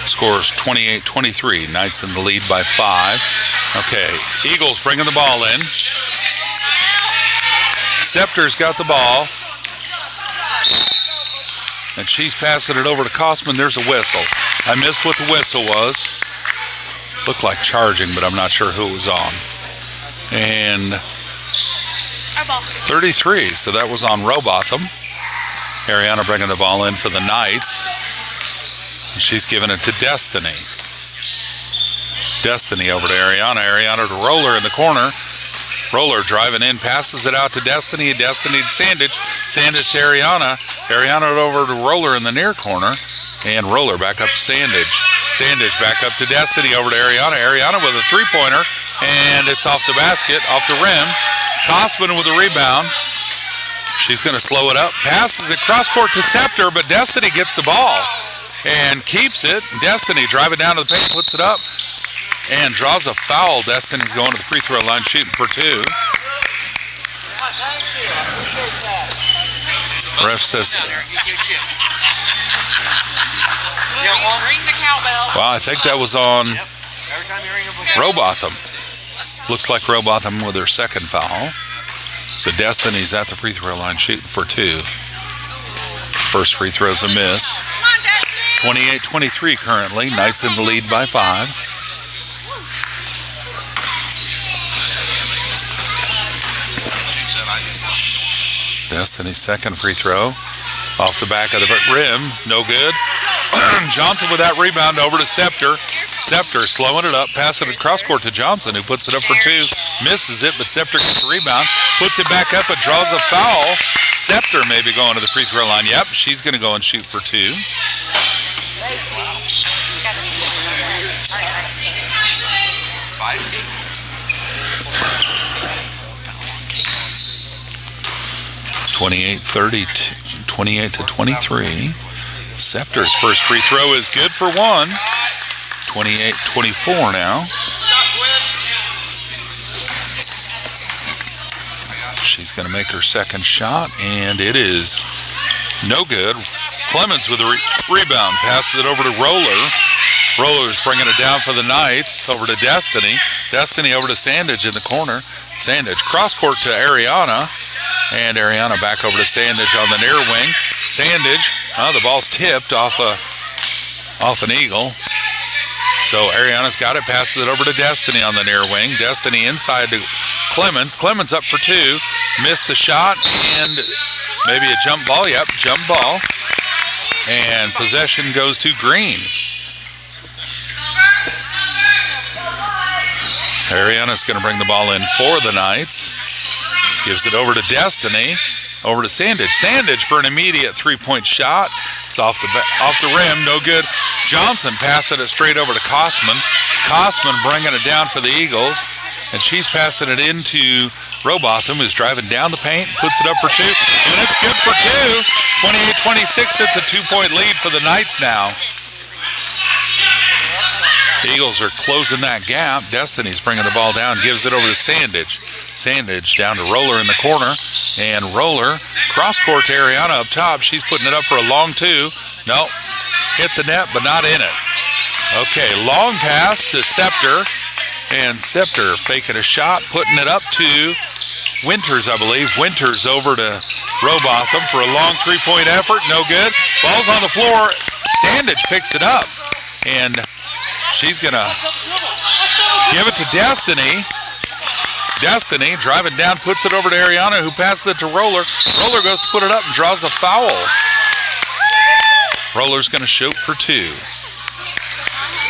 Speaker 4: Scores 28-23. Knights in the lead by 5. Okay, Eagles bringing the ball in. Scepter's got the ball. And she's passing it over to Kosman. There's a whistle. I missed what the whistle was. Looked like charging, but I'm not sure who it was on. And 33, so that was on Robotham. Ariana bringing the ball in for the Knights. She's giving it to Destiny. Destiny over to Ariana. Ariana to Roller in the corner. Roller driving in, passes it out to Destiny. Destiny to Sandage. Sandage to Ariana. Ariana over to Roller in the near corner. And Roller back up to Sandage. Sandage back up to Destiny, over to Ariana. Ariana with a three-pointer. And it's off the basket, off the rim. Kosman with a rebound. She's going to slow it up. Passes it cross-court to Scepter, but Destiny gets the ball and keeps it. Destiny driving down to the paint, puts it up, and draws a foul. Destiny's going to the free throw line, shooting for 2. Ref says, well, I think that was on Robotham. Looks like Robotham with her second foul. So Destiny's at the free throw line, shooting for 2. First free throw's a miss. 28-23 currently. Knights in the lead by 5. Destiny's second free throw. Off the back of the rim. No good. Johnson with that rebound, over to Scepter. Scepter slowing it up, passing it cross court to Johnson, who puts it up for 2. Misses it, but Scepter gets the rebound. Puts it back up and draws a foul. Scepter may be going to the free throw line. Yep, she's going to go and shoot for 2. (28-30, 28-23). Scepter's first free throw is good for 1. 28-24 now. She's going to make her second shot, and it is no good. Clemens with a rebound, passes it over to Roller. Roller's bringing it down for the Knights, over to Destiny. Destiny over to Sandage in the corner. Sandage cross court to Ariana, and Ariana back over to Sandage on the near wing. Sandage, the ball's tipped off an Eagle. So Ariana's got it, passes it over to Destiny on the near wing. Destiny inside to Clemens. Clemens up for 2. Missed the shot, and Maybe a jump ball. Yep, jump ball. And possession goes to Green. Ariana's going to bring the ball in for the Knights. Gives it over to Destiny. Over to Sandage. Sandage for an immediate three-point shot. It's off the rim. No good. Johnson passing it straight over to Kosman. Kosman bringing it down for the Eagles. And she's passing it into Robotham, who's driving down the paint, puts it up for two, and it's good for two. 28-26, it's a two-point lead for the Knights now. The Eagles are closing that gap. Destiny's bringing the ball down, gives it over to Sandage. Sandage down to Roller in the corner, and Roller cross-court to Ariana up top. She's putting it up for a long two. No, hit the net, but not in it. Okay, long pass to Scepter. And Scepter faking a shot, putting it up to Winters, I believe. Winters over to Robotham for a long three-point effort. No good. Ball's on the floor. Sandage picks it up. And she's going to give it to Destiny. Destiny driving down, puts it over to Ariana, who passes it to Roller. Roller goes to put it up and draws a foul. Roller's going to shoot for two.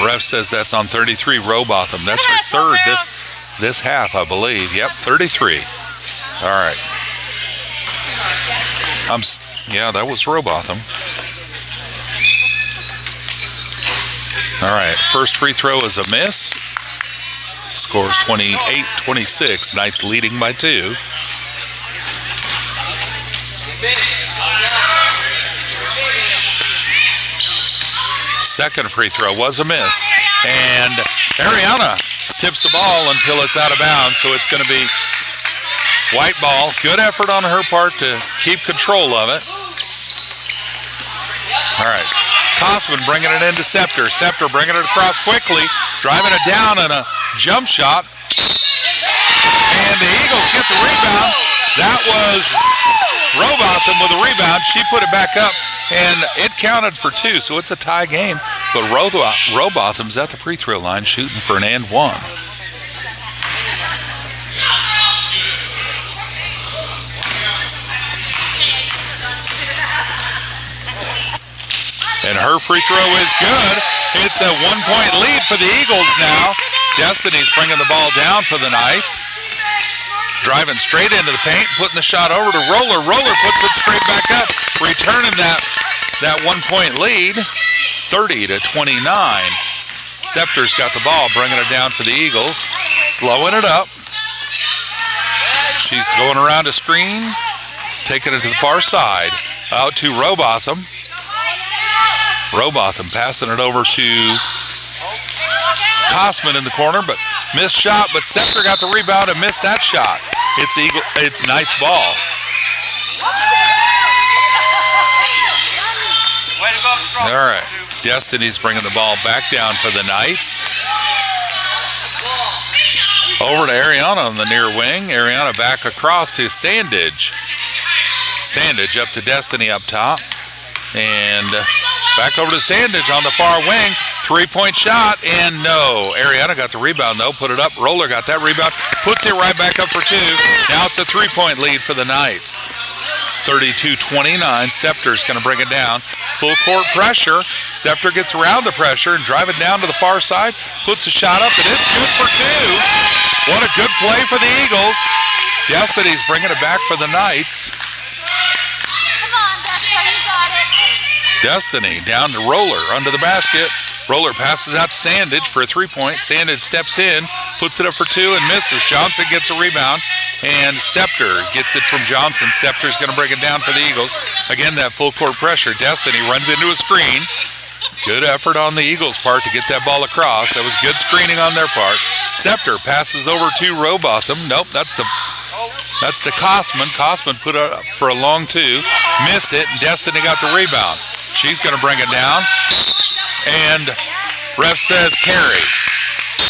Speaker 4: Ref says that's on 33, Robotham. That's her third this half, I believe. Yep, 33. All right. Yeah, that was Robotham. All right, first free throw is a miss. Scores 28-26. Knights leading by two. Second free throw was a miss. And Ariana tips the ball until it's out of bounds, so it's going to be white ball. Good effort on her part to keep control of it. All right. Kosman bringing it into Scepter. Scepter bringing it across quickly, driving it down in a jump shot. And the Eagles get the rebound. That was Robotham with a rebound. She put it back up, and it counted for two, so it's a tie game. But Robotham's at the free throw line shooting for an and one. And her free throw is good. It's a one-point lead for the Eagles now. Destiny's bringing the ball down for the Knights. Driving straight into the paint, putting the shot over to Roller. Roller puts it straight back up, returning that one-point lead, 30-29. Scepter's got the ball, bringing it down for the Eagles, slowing it up. She's going around a screen, taking it to the far side, out to Robotham. Robotham passing it over to Kosman in the corner, but missed shot, but Scepter got the rebound and missed that shot. It's Knights ball. All right, Destiny's bringing the ball back down for the Knights. Over to Ariana on the near wing. Ariana back across to Sandage. Sandage up to Destiny up top. And back over to Sandage on the far wing. Three-point shot, and no. Ariana got the rebound, though. Put it up. Roller got that rebound. Puts it right back up for two. Now it's a three-point lead for the Knights. 32-29. Scepter's going to bring it down. Full court pressure. Scepter gets around the pressure and drive it down to the far side. Puts a shot up, and it's good for two. What a good play for the Eagles. Destiny's bringing it back for the Knights.
Speaker 2: Come on, Destiny, you got it.
Speaker 4: Destiny down to Roller under the basket. Roller passes out to Sandage for a three-point. Sandage steps in, puts it up for two, and misses. Johnson gets a rebound, and Scepter gets it from Johnson. Scepter's going to bring it down for the Eagles. Again, that full court pressure. Destiny runs into a screen. Good effort on the Eagles' part to get that ball across. That was good screening on their part. Scepter passes over to Robotham. Nope, that's to Kosman. Kosman put it up for a long two. Missed it, and Destiny got the rebound. She's going to bring it down. And ref says carry.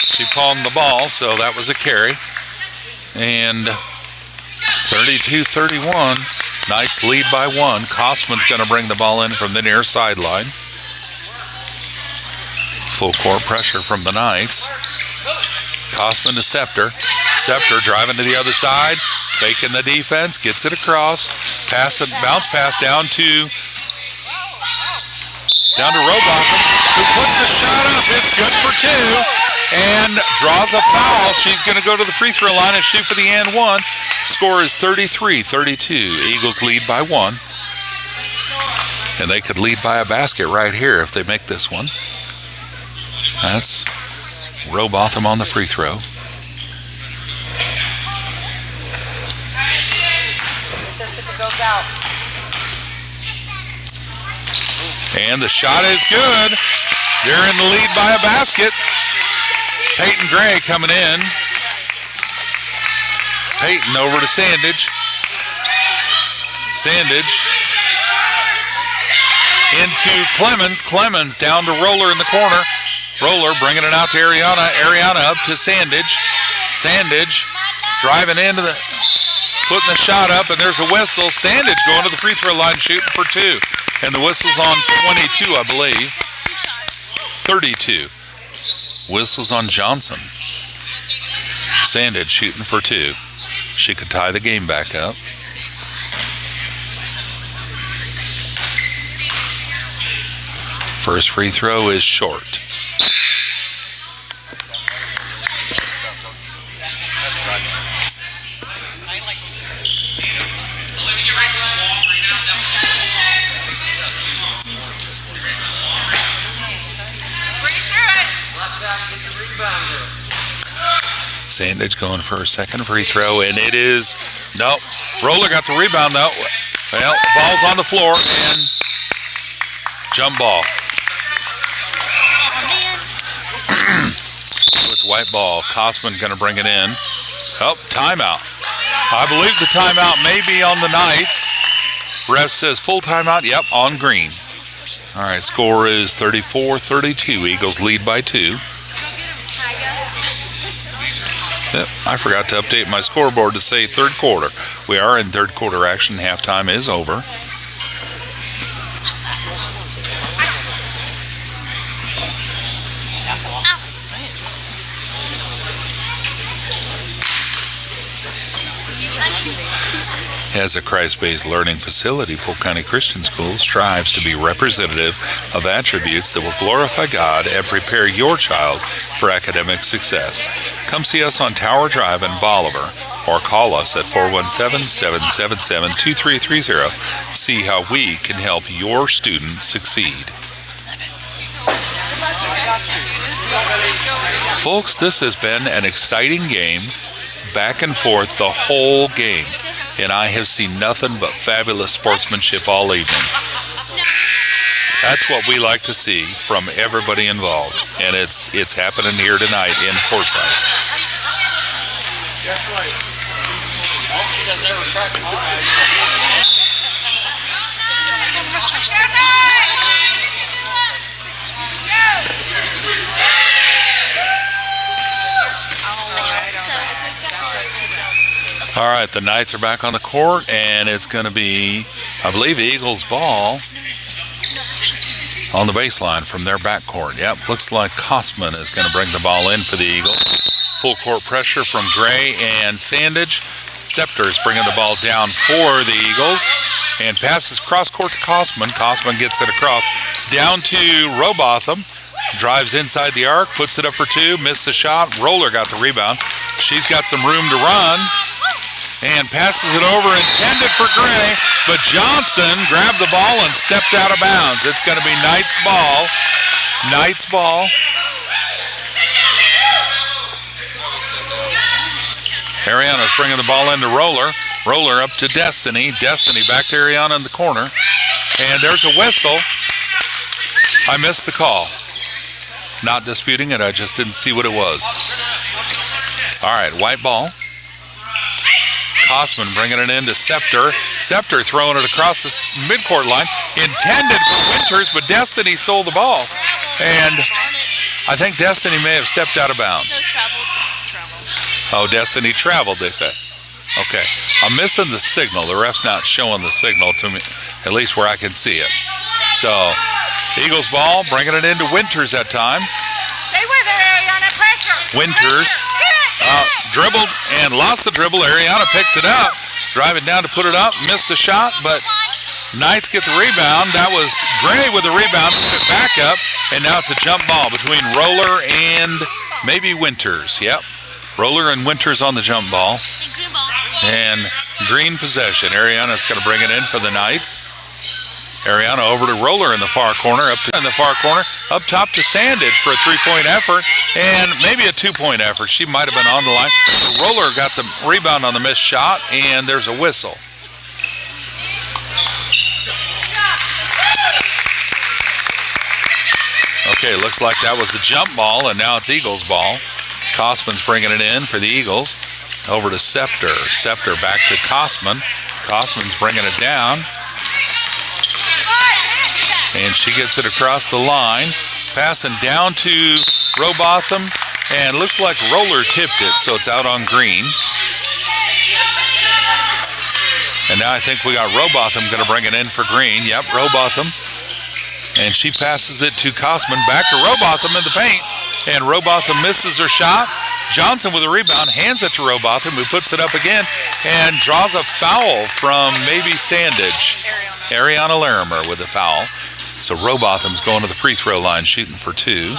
Speaker 4: She palmed the ball, so that was a carry. And 32-31. Knights lead by one. Kosman's going to bring the ball in from the near sideline. Full court pressure from the Knights. Kosman to Scepter. Scepter driving to the other side, faking the defense, gets it across. Bounce pass down to Robotham, who puts the shot up. It's good for 2 and draws a foul. She's going to go to the free throw line and shoot for the and one. Score is 33-32. Eagles lead by 1. And they could lead by a basket right here if they make this one. That's Robotham on the free throw.
Speaker 5: Goes out.
Speaker 4: And the shot is good. They're in the lead by a basket. Peyton Gray coming in. Peyton over to Sandage. Sandage into Clemens. Clemens down to Roller in the corner. Roller bringing it out to Ariana. Ariana up to Sandage. Sandage driving into the... Putting the shot up, and there's a whistle. Sandage going to the free throw line, shooting for 2. And the whistle's on 22, I believe. 32. Whistle's on Johnson. Sandage shooting for 2. She could tie the game back up. First free throw is short. Sandage going for a second free throw, and it is, nope. Roller got the rebound though. Well, ball's on the floor, and jump ball. So it's white ball. Kosman going to bring it in. Oh, timeout. I believe the timeout may be on the Knights. Ref says full timeout. Yep, on green. All right, score is 34-32. Eagles lead by 2. Yep, I forgot to update my scoreboard to say third quarter. We are in third quarter action. Halftime is over. As a Christ-based learning facility, Polk County Christian School strives to be representative of attributes that will glorify God and prepare your child for academic success. Come see us on Tower Drive in Bolivar or call us at 417-777-2330. See how we can help your students succeed. Folks, this has been an exciting game, back and forth the whole game. And I have seen nothing but fabulous sportsmanship all evening. That's what we like to see from everybody involved. And it's happening here tonight in Forsyth.
Speaker 1: That's right. She does never track.
Speaker 4: All right, the Knights are back on the court, and it's going to be, I believe, Eagles ball on the baseline from their backcourt. Yep, looks like Kosman is going to bring the ball in for the Eagles. Full court pressure from Gray and Sandage. Scepter is bringing the ball down for the Eagles and passes cross court to Kosman. Kosman gets it across down to Robotham. Drives inside the arc, puts it up for 2, missed the shot. Roller got the rebound. She's got some room to run. And passes it over, intended for Gray, but Johnson grabbed the ball and stepped out of bounds. It's going to be Knights ball. Knights ball. Ariana's bringing the ball into Roller. Roller up to Destiny. Destiny back to Ariana in the corner. And there's a whistle. I missed the call. Not disputing it, I just didn't see what it was. All right, white ball. Kosman bringing it into Scepter. Scepter throwing it across the midcourt line. Intended for Winters, but Destiny stole the ball. And I think Destiny may have stepped out of bounds. Oh, Destiny traveled, they say. Okay. I'm missing the signal. The ref's not showing the signal to me, at least where I can see it. So, Eagles ball, bringing it into Winters that time.
Speaker 5: Stay with her, Ariana. Pressure.
Speaker 4: Winters. Dribbled and lost the dribble. Ariana picked it up, driving down to put it up, missed the shot, but Knights get the rebound. That was Gray with the rebound, put it back up, and now it's a jump ball between Roller and maybe Winters. Yep, Roller and Winters on the jump ball. And green possession. Ariana's going to bring it in for the Knights. Ariana over to Roller in the far corner, up top to Sandage for a three-point effort, and maybe a two-point effort. She might have been on the line. Roller got the rebound on the missed shot, and there's a whistle. Okay, looks like that was the jump ball, and now it's Eagles ball. Kosman's bringing it in for the Eagles. Over to Scepter. Scepter back to Kosman. Kosman's bringing it down. And she gets it across the line. Passing down to Robotham. And looks like Roller tipped it, so it's out on green. And now I think we got Robotham going to bring it in for green. Yep, Robotham. And she passes it to Kosman. Back to Robotham in the paint. And Robotham misses her shot. Johnson with a rebound, hands it to Robotham, who puts it up again and draws a foul from maybe Sandage. Ariana Larimer with a foul. So Robotham's going to the free throw line, shooting for two.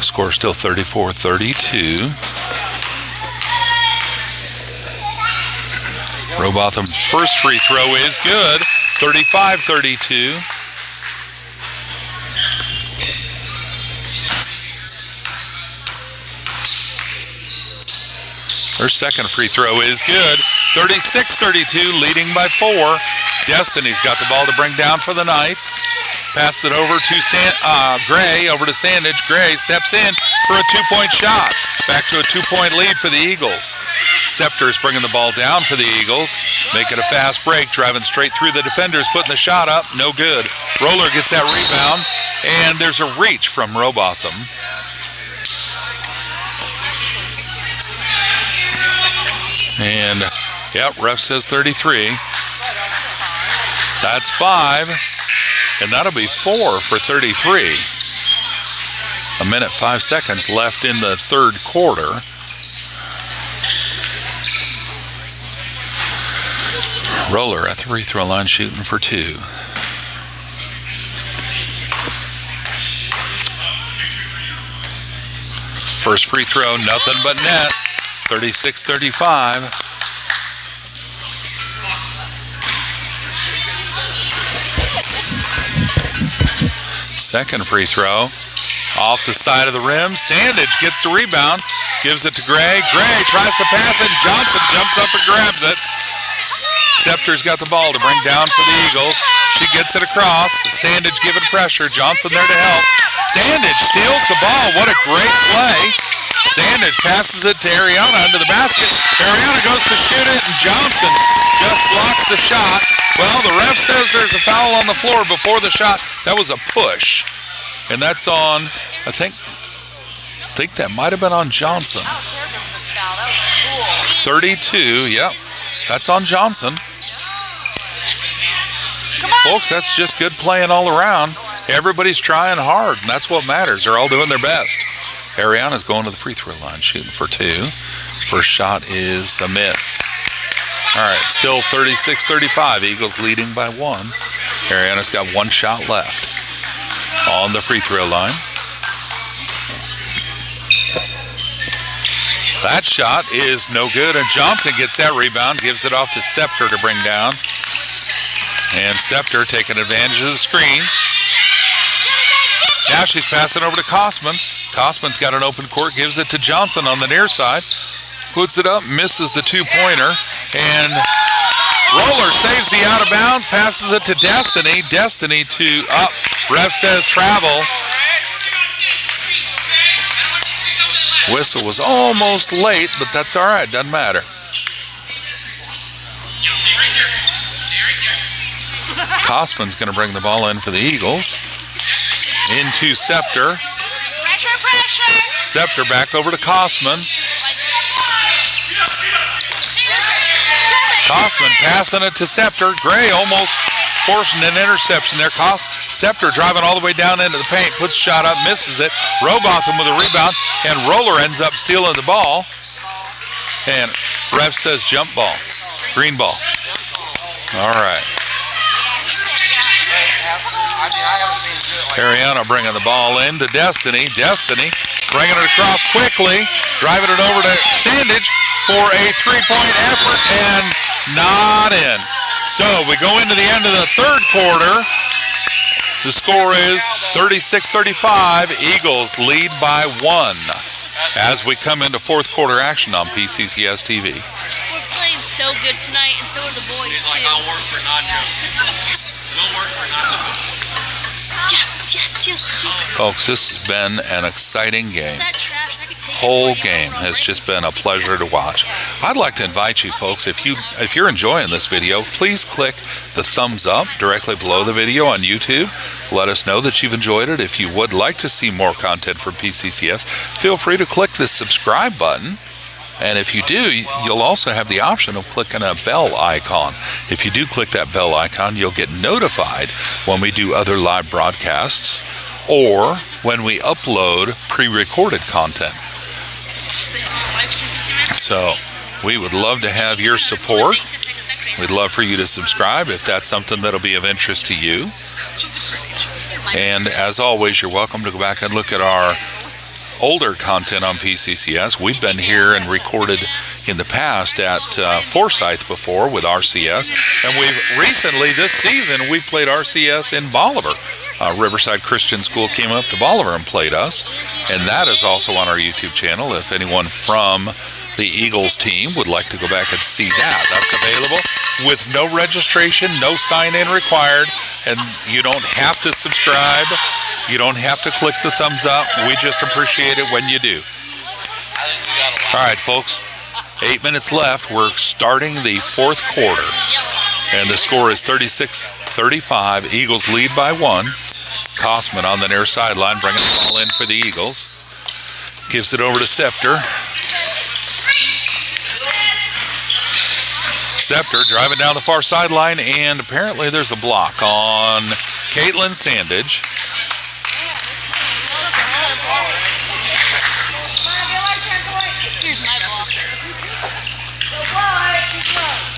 Speaker 4: Score still 34-32. Robotham's first free throw is good, 35-32. Her second free throw is good. 36-32, leading by 4. Destiny's got the ball to bring down for the Knights. Pass it over to Gray, over to Sandage. Gray steps in for a two-point shot. Back to a two-point lead for the Eagles. Scepter's bringing the ball down for the Eagles. Making a fast break, driving straight through the defenders, putting the shot up. No good. Roller gets that rebound, and there's a reach from Robotham. And, yep, ref says 33. That's 5. And that'll be 4 for 33. A minute, 5 seconds left in the third quarter. Roller at the free throw line shooting for 2. First free throw, nothing but net. 36-35. Second free throw. Off the side of the rim. Sandage gets the rebound. Gives it to Gray. Gray tries to pass it. Johnson jumps up and grabs it. Scepter's got the ball to bring down for the Eagles. She gets it across. Sandage giving pressure. Johnson there to help. Sandage steals the ball. What a great play. Sandage passes it to Ariana under the basket. Ariana goes to shoot it, and Johnson just blocks the shot. Well, the ref says there's a foul on the floor before the shot. That was a push. And that's on, I think that might have been on Johnson. 32, yep. That's on Johnson. Folks, that's just good playing all around. Everybody's trying hard, and that's what matters. They're all doing their best. Ariana's going to the free throw line, shooting for 2. First shot is a miss. All right, still 36-35. Eagles leading by 1. Ariana's got 1 shot left on the free throw line. That shot is no good, and Johnson gets that rebound, gives it off to Scepter to bring down. And Scepter taking advantage of the screen. Now she's passing over to Kosman. Kosman's got an open court, gives it to Johnson on the near side. Puts it up, misses the two-pointer, and Roller saves the out of bounds, passes it to Destiny. Destiny to up. Ref says travel. Whistle was almost late, but that's all right, doesn't matter. Kosman's going to bring the ball in for the Eagles. Into Scepter. Scepter back over to Kosman. Kosman passing it to Scepter. Gray almost forcing an interception there. Scepter driving all the way down into the paint. Puts a shot up, misses it. Robotham with a rebound. And Roller ends up stealing the ball. And ref says jump ball. Green ball. All right. Ariana bringing the ball in to Destiny. Destiny bringing it across quickly. Driving it over to Sandage for a three-point effort and not in. So we go into the end of the third quarter. The score is 36-35. Eagles lead by 1 as we come into fourth quarter action on PCCS TV.
Speaker 2: We're playing so good tonight, and so are the boys, too.
Speaker 1: I'll work for Nacho. We'll work for Nacho.
Speaker 2: Yes, yes, yes.
Speaker 4: Folks, this has been an exciting game.
Speaker 2: That trash, I could take
Speaker 4: Whole
Speaker 2: it.
Speaker 4: game has just been a pleasure to watch. I'd like to invite you folks, if you're enjoying this video, please click the thumbs up directly below the video on YouTube. Let us know that you've enjoyed it. If you would like to see more content from PCCS, feel free to click the subscribe button. And if you do, you'll also have the option of clicking a bell icon. If you do click that bell icon, you'll get notified when we do other live broadcasts or when we upload pre-recorded content. So we would love to have your support. We'd love for you to subscribe if that's something that'll be of interest to you. And as always, you're welcome to go back and look at our older content on PCCS. We've been here and recorded in the past at Forsyth before with RCS, and we've recently this season we played RCS in Bolivar. Riverside Christian School came up to Bolivar and played us, and that is also on our YouTube channel. If anyone from the Eagles team would like to go back and see that, that's available with no registration, no sign-in required, and you don't have to subscribe. You don't have to click the thumbs up. We just appreciate it when you do. All right, folks, 8 minutes left. We're starting the fourth quarter, and the score is 36-35. Eagles lead by 1. Kosman on the near sideline, bringing the ball in for the Eagles. Gives it over to Scepter. Scepter driving down the far sideline, and apparently there's a block on Caitlin Sandage.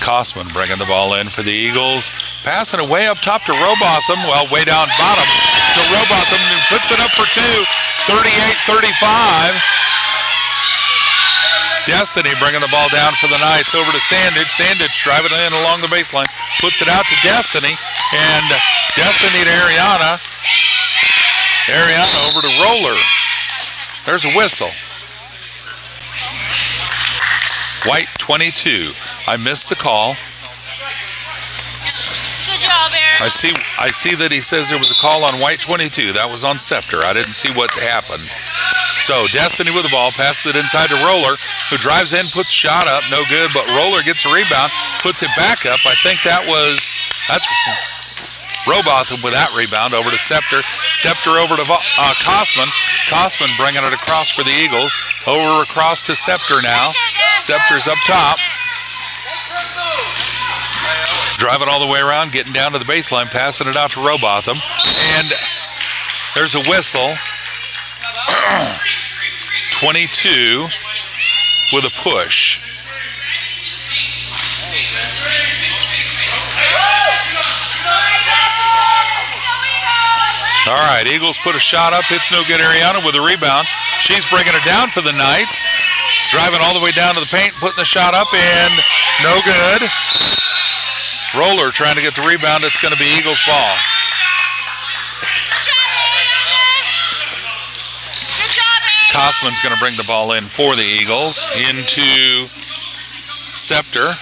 Speaker 4: Kosman bringing the ball in for the Eagles. Passing it way up top to Robotham. Well, way down bottom to Robotham, who puts it up for 2. 38-35. Destiny bringing the ball down for the Knights over to Sandage. Sandage driving in along the baseline. Puts it out to Destiny. And Destiny to Ariana. Ariana over to Roller. There's a whistle. White 22. I missed the call.
Speaker 2: Good job, Aaron.
Speaker 4: I see that he says there was a call on White 22. That was on Scepter. I didn't see what happened. So Destiny with the ball, passes it inside to Roller, who drives in, puts shot up, no good, but Roller gets a rebound, puts it back up. I think that's Robotham with that rebound over to Scepter. Scepter over to Kosman. Kosman bringing it across for the Eagles. Over across to Scepter now. Scepter's up top. Driving all the way around, getting down to the baseline, passing it out to Robotham. And there's a whistle. 22 with a push. All right, Eagles put a shot up. It's no good. Ariana with a rebound. She's bringing it down for the Knights. Driving all the way down to the paint, putting the shot up, and no good. Roller trying to get the rebound. It's going to be Eagles ball. Kosman's going to bring the ball in for the Eagles into Scepter.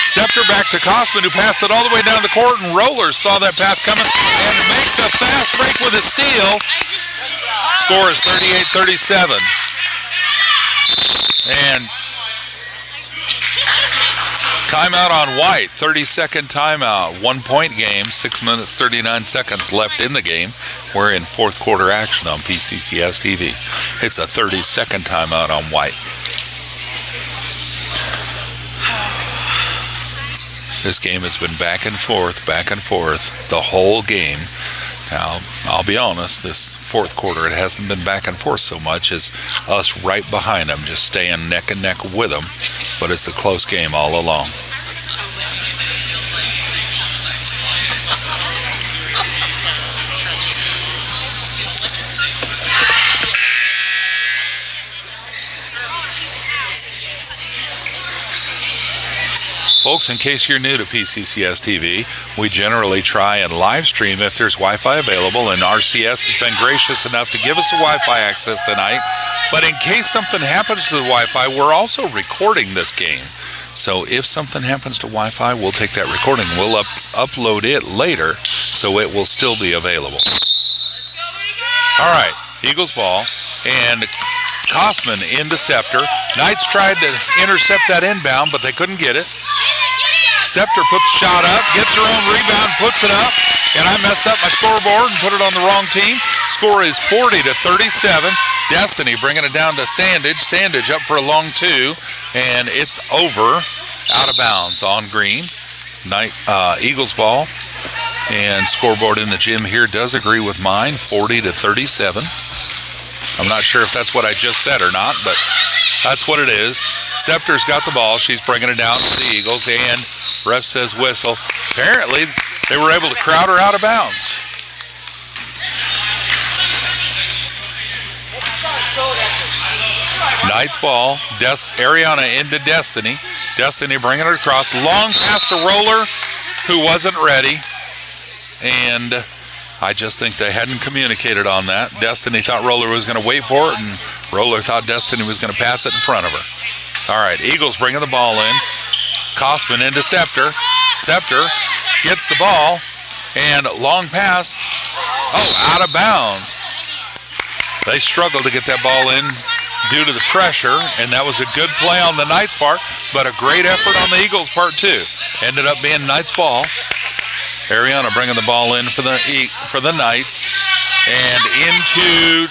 Speaker 4: Scepter back to Kosman, who passed it all the way down the court, and Roller saw that pass coming and makes a fast break with a steal. Score is 38-37. And timeout on White, 30-second timeout. 1 point game, 6 minutes, 39 seconds left in the game. We're in fourth quarter action on PCCS TV. It's a 30-second timeout on White. This game has been back and forth the whole game. Now, I'll be honest, this fourth quarter, it hasn't been back and forth so much as us right behind them, just staying neck and neck with them. But it's a close game all along. Folks, in case you're new to PCCS TV, we generally try and live stream if there's Wi-Fi available, and RCS has been gracious enough to give us a Wi-Fi access tonight. But in case something happens to the Wi-Fi, we're also recording this game. So if something happens to Wi-Fi, we'll take that recording. We'll upload it later, so it will still be available. All right, Eagles ball, and Kosman into Scepter. Knights tried to intercept that inbound, but they couldn't get it. Scepter puts the shot up, gets her own rebound, puts it up, and I messed up my scoreboard and put it on the wrong team. Score is 40-37. Destiny bringing it down to Sandage. Sandage up for a long two, and it's over, out of bounds on green. Eagles ball, and scoreboard in the gym here does agree with mine, 40-37. I'm not sure if that's what I just said or not, but that's what it is. Scepter's got the ball. She's bringing it down to the Eagles, and ref says whistle. Apparently, they were able to crowd her out of bounds. Knights ball. Ariana into Destiny. Destiny bringing it across. Long pass to Roller, who wasn't ready. And I just think they hadn't communicated on that. Destiny thought Roller was going to wait for it, and Roller thought Destiny was going to pass it in front of her. All right, Eagles bringing the ball in. Kosman into Scepter. Scepter gets the ball, and long pass. Oh, out of bounds. They struggled to get that ball in due to the pressure, and that was a good play on the Knights' part, but a great effort on the Eagles' part, too. Ended up being Knights' ball. Ariana bringing the ball in for the Knights, and into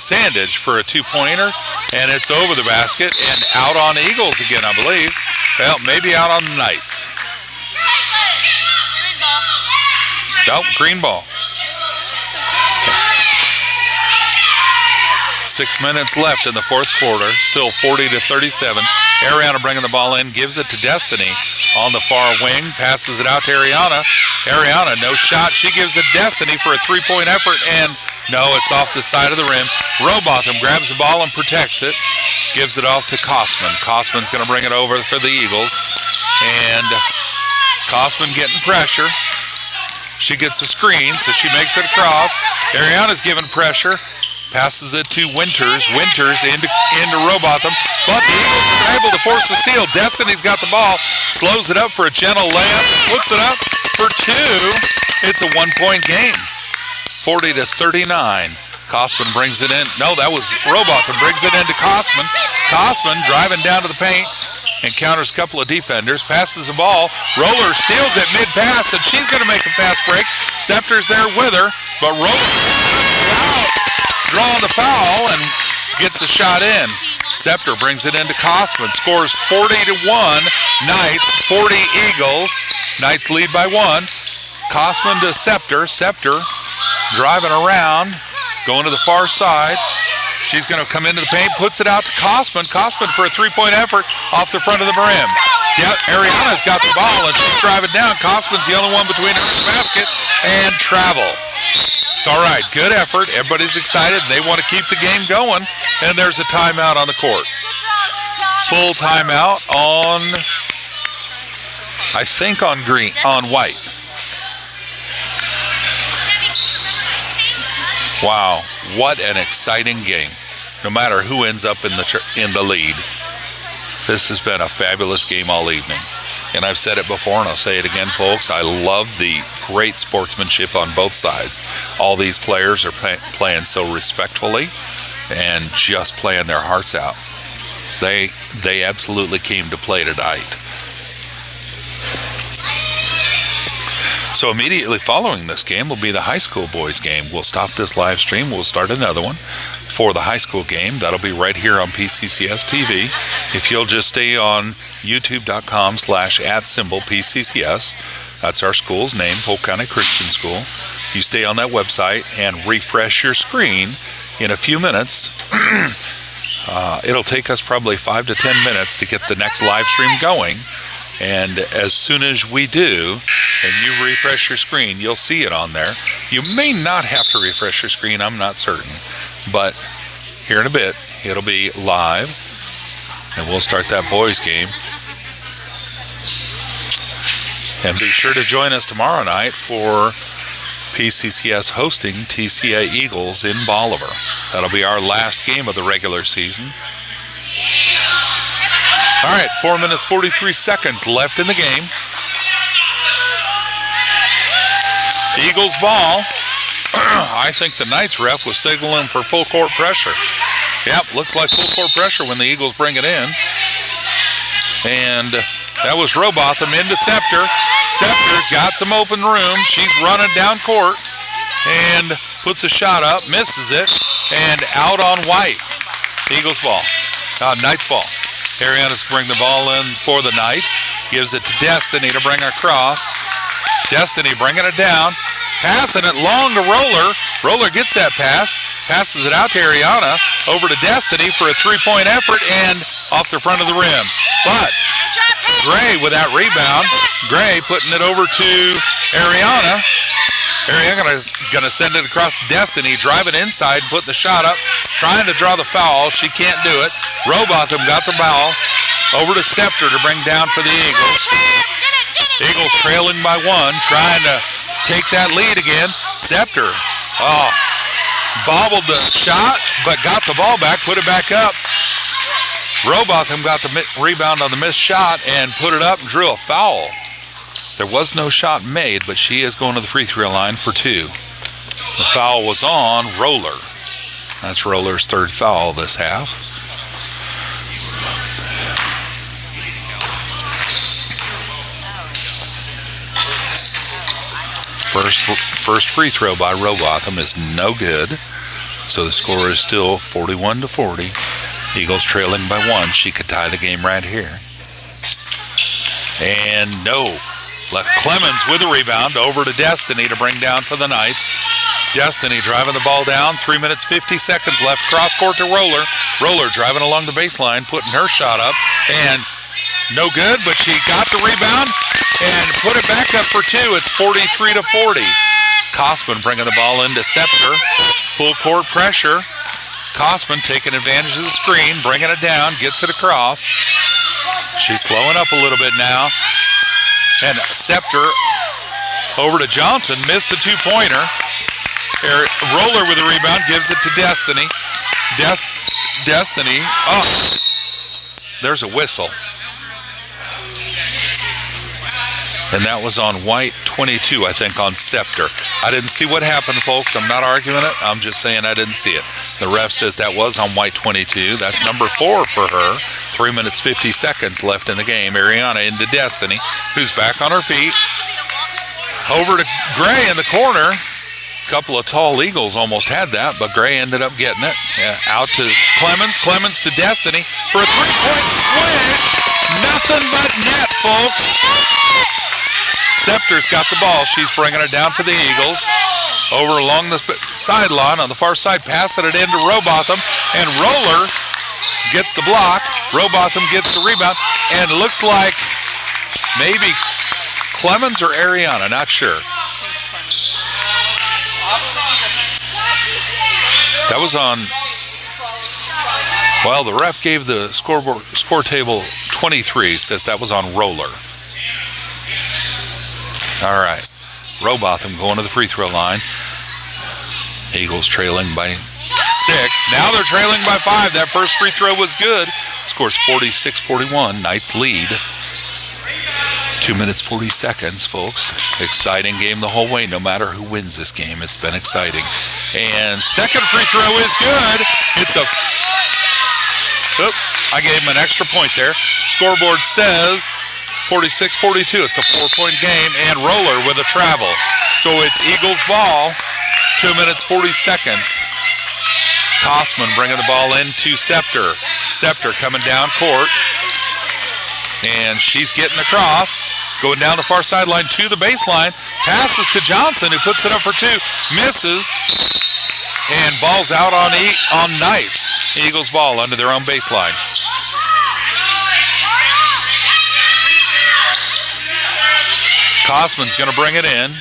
Speaker 4: Sandage for a two-pointer, and it's over the basket and out on Eagles again, I believe. Well, maybe out on the Knights. Nope, green ball. 6 minutes left in the fourth quarter, still 40-37. Ariana bringing the ball in, gives it to Destiny on the far wing, passes it out to Ariana. Ariana, no shot. She gives it Destiny for a three-point effort, and no, it's off the side of the rim. Robotham grabs the ball and protects it, gives it off to Kosman. Kosman's going to bring it over for the Eagles, and Kosman getting pressure. She gets the screen, so she makes it across. Ariana's given pressure. Passes it to Winters. Winters into Robotham. But the Eagles have been able to force the steal. Destiny's got the ball. Slows it up for a gentle layup. Puts it up for two. It's a one-point game. 40-39. Kosman brings it in. No, that was Robotham. Brings it into Kosman. Kosman driving down to the paint. Encounters a couple of defenders. Passes the ball. Roller steals it mid-pass, and she's going to make a fast break. Scepter's there with her. But Roller drawing the foul and gets the shot in. Scepter brings it into Kosman. Scores 40-1. Knights, 40 Eagles. Knights lead by one. Kosman to Scepter. Scepter driving around, going to the far side. She's going to come into the paint, puts it out to Kosman. Kosman for a three-point effort off the front of the rim. Ariana's got the ball, and she's driving down. Kosman's the only one between her and the basket, and travel. It's all right, good effort. Everybody's excited. They want to keep the game going, and there's a timeout on the court. Full timeout on, I think, on white. Wow, what an exciting game. No matter who ends up in the lead. This has been a fabulous game all evening. And I've said it before, and I'll say it again, folks. I love the great sportsmanship on both sides. All these players are playing so respectfully and just playing their hearts out. They absolutely came to play tonight. So immediately following this game will be the high school boys game. We'll stop this live stream. We'll start another one for the high school game. That'll be right here on PCCS TV. If you'll just stay on youtube.com/@PCCS, That's our school's name, Polk County Christian School. You stay on that website and refresh your screen in a few minutes. It'll take us probably 5 to 10 minutes to get the next live stream going. And as soon as we do, and you refresh your screen, you'll see it on there. You may not have to refresh your screen, I'm not certain. But here in a bit, it'll be live. And we'll start that boys game. And be sure to join us tomorrow night for PCCS hosting TCA Eagles in Bolivar. That'll be our last game of the regular season. All right, 4 minutes, 43 seconds left in the game. Eagles ball. I think the Knights ref was signaling for full court pressure. Yep, looks like full court pressure when the Eagles bring it in. And that was Robotham into Scepter. Scepter's got some open room. She's running down court and puts a shot up, misses it, and out on White. Eagles ball. Knights ball. Ariana's bring the ball in for the Knights. Gives it to Destiny to bring across. Destiny bringing it down. Passing it long to Roller. Roller gets that pass. Passes it out to Ariana. Over to Destiny for a three-point effort and off the front of the rim. But Gray with that rebound. Gray putting it over to Ariana. Ariana's going to send it across Destiny, driving inside, putting the shot up, trying to draw the foul. She can't do it. Robotham got the ball over to Scepter to bring down for the Eagles. Eagles trailing by one, trying to take that lead again. Scepter, bobbled the shot, but got the ball back, put it back up. Robotham got the rebound on the missed shot and put it up and drew a foul. There was no shot made, but she is going to the free throw line for two. The foul was on Roller. That's Roller's third foul this half. First free throw by Robotham is no good. So the score is still 41-40. Eagles trailing by one. She could tie the game right here. And no. Clemens with a rebound over to Destiny to bring down for the Knights. Destiny driving the ball down. 3 minutes, 50 seconds left. Cross court to Roller. Roller driving along the baseline, putting her shot up. And no good, but she got the rebound and put it back up for two. It's 43-40. Kosman bringing the ball into Scepter. Full court pressure. Kosman taking advantage of the screen, bringing it down, gets it across. She's slowing up a little bit now. And Scepter over to Johnson, missed the two-pointer. Roller with the rebound, gives it to Destiny. Destiny, there's a whistle. And that was on White 22, I think, on Scepter. I didn't see what happened, folks. I'm not arguing it. I'm just saying I didn't see it. The ref says that was on White 22. That's number 4 for her. 3 minutes, 50 seconds left in the game. Ariana into Destiny, who's back on her feet. Over to Gray in the corner. A couple of tall Eagles almost had that, but Gray ended up getting it. Out to Clemens. Clemens to Destiny for a three-point swish. Nothing but net, folks. Scepter's got the ball. She's bringing it down for the Eagles. Over along the sideline on the far side, passing it into Robotham. And Roller gets the block. Robotham gets the rebound. And it looks like maybe Clemens or Ariana, not sure. That was on, well, the ref gave the score table 23, says that was on Roller. All right, Robotham going to the free throw line. Eagles trailing by 6. Now they're trailing by 5. That first free throw was good. Scores 46-41. Knights lead. 2 minutes, 40 seconds, folks. Exciting game the whole way, no matter who wins this game. It's been exciting. And second free throw is good. It's a... Oop, I gave him an extra point there. Scoreboard says 46-42. It's a 4-point game, and Roller with a travel. So it's Eagles ball. 2 minutes, 40 seconds. Kosman bringing the ball in to Scepter. Scepter coming down court. And she's getting across. Going down the far sideline to the baseline. Passes to Johnson, who puts it up for 2. Misses. And ball's out on Knights. Eagles ball under their own baseline. Kosman's going to bring it in.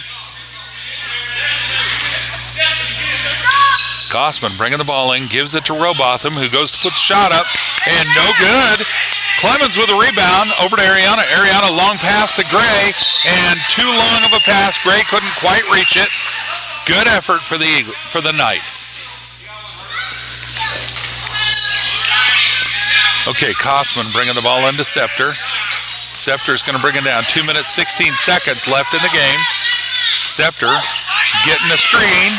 Speaker 4: Kosman bringing the ball in, gives it to Robotham, who goes to put the shot up, and no good. Clemens with a rebound over to Ariana. Ariana, long pass to Gray, and too long of a pass. Gray couldn't quite reach it. Good effort for the Knights. Okay, Kosman bringing the ball into Scepter. Scepter's going to bring it down. 2 minutes, 16 seconds left in the game. Scepter getting a screen.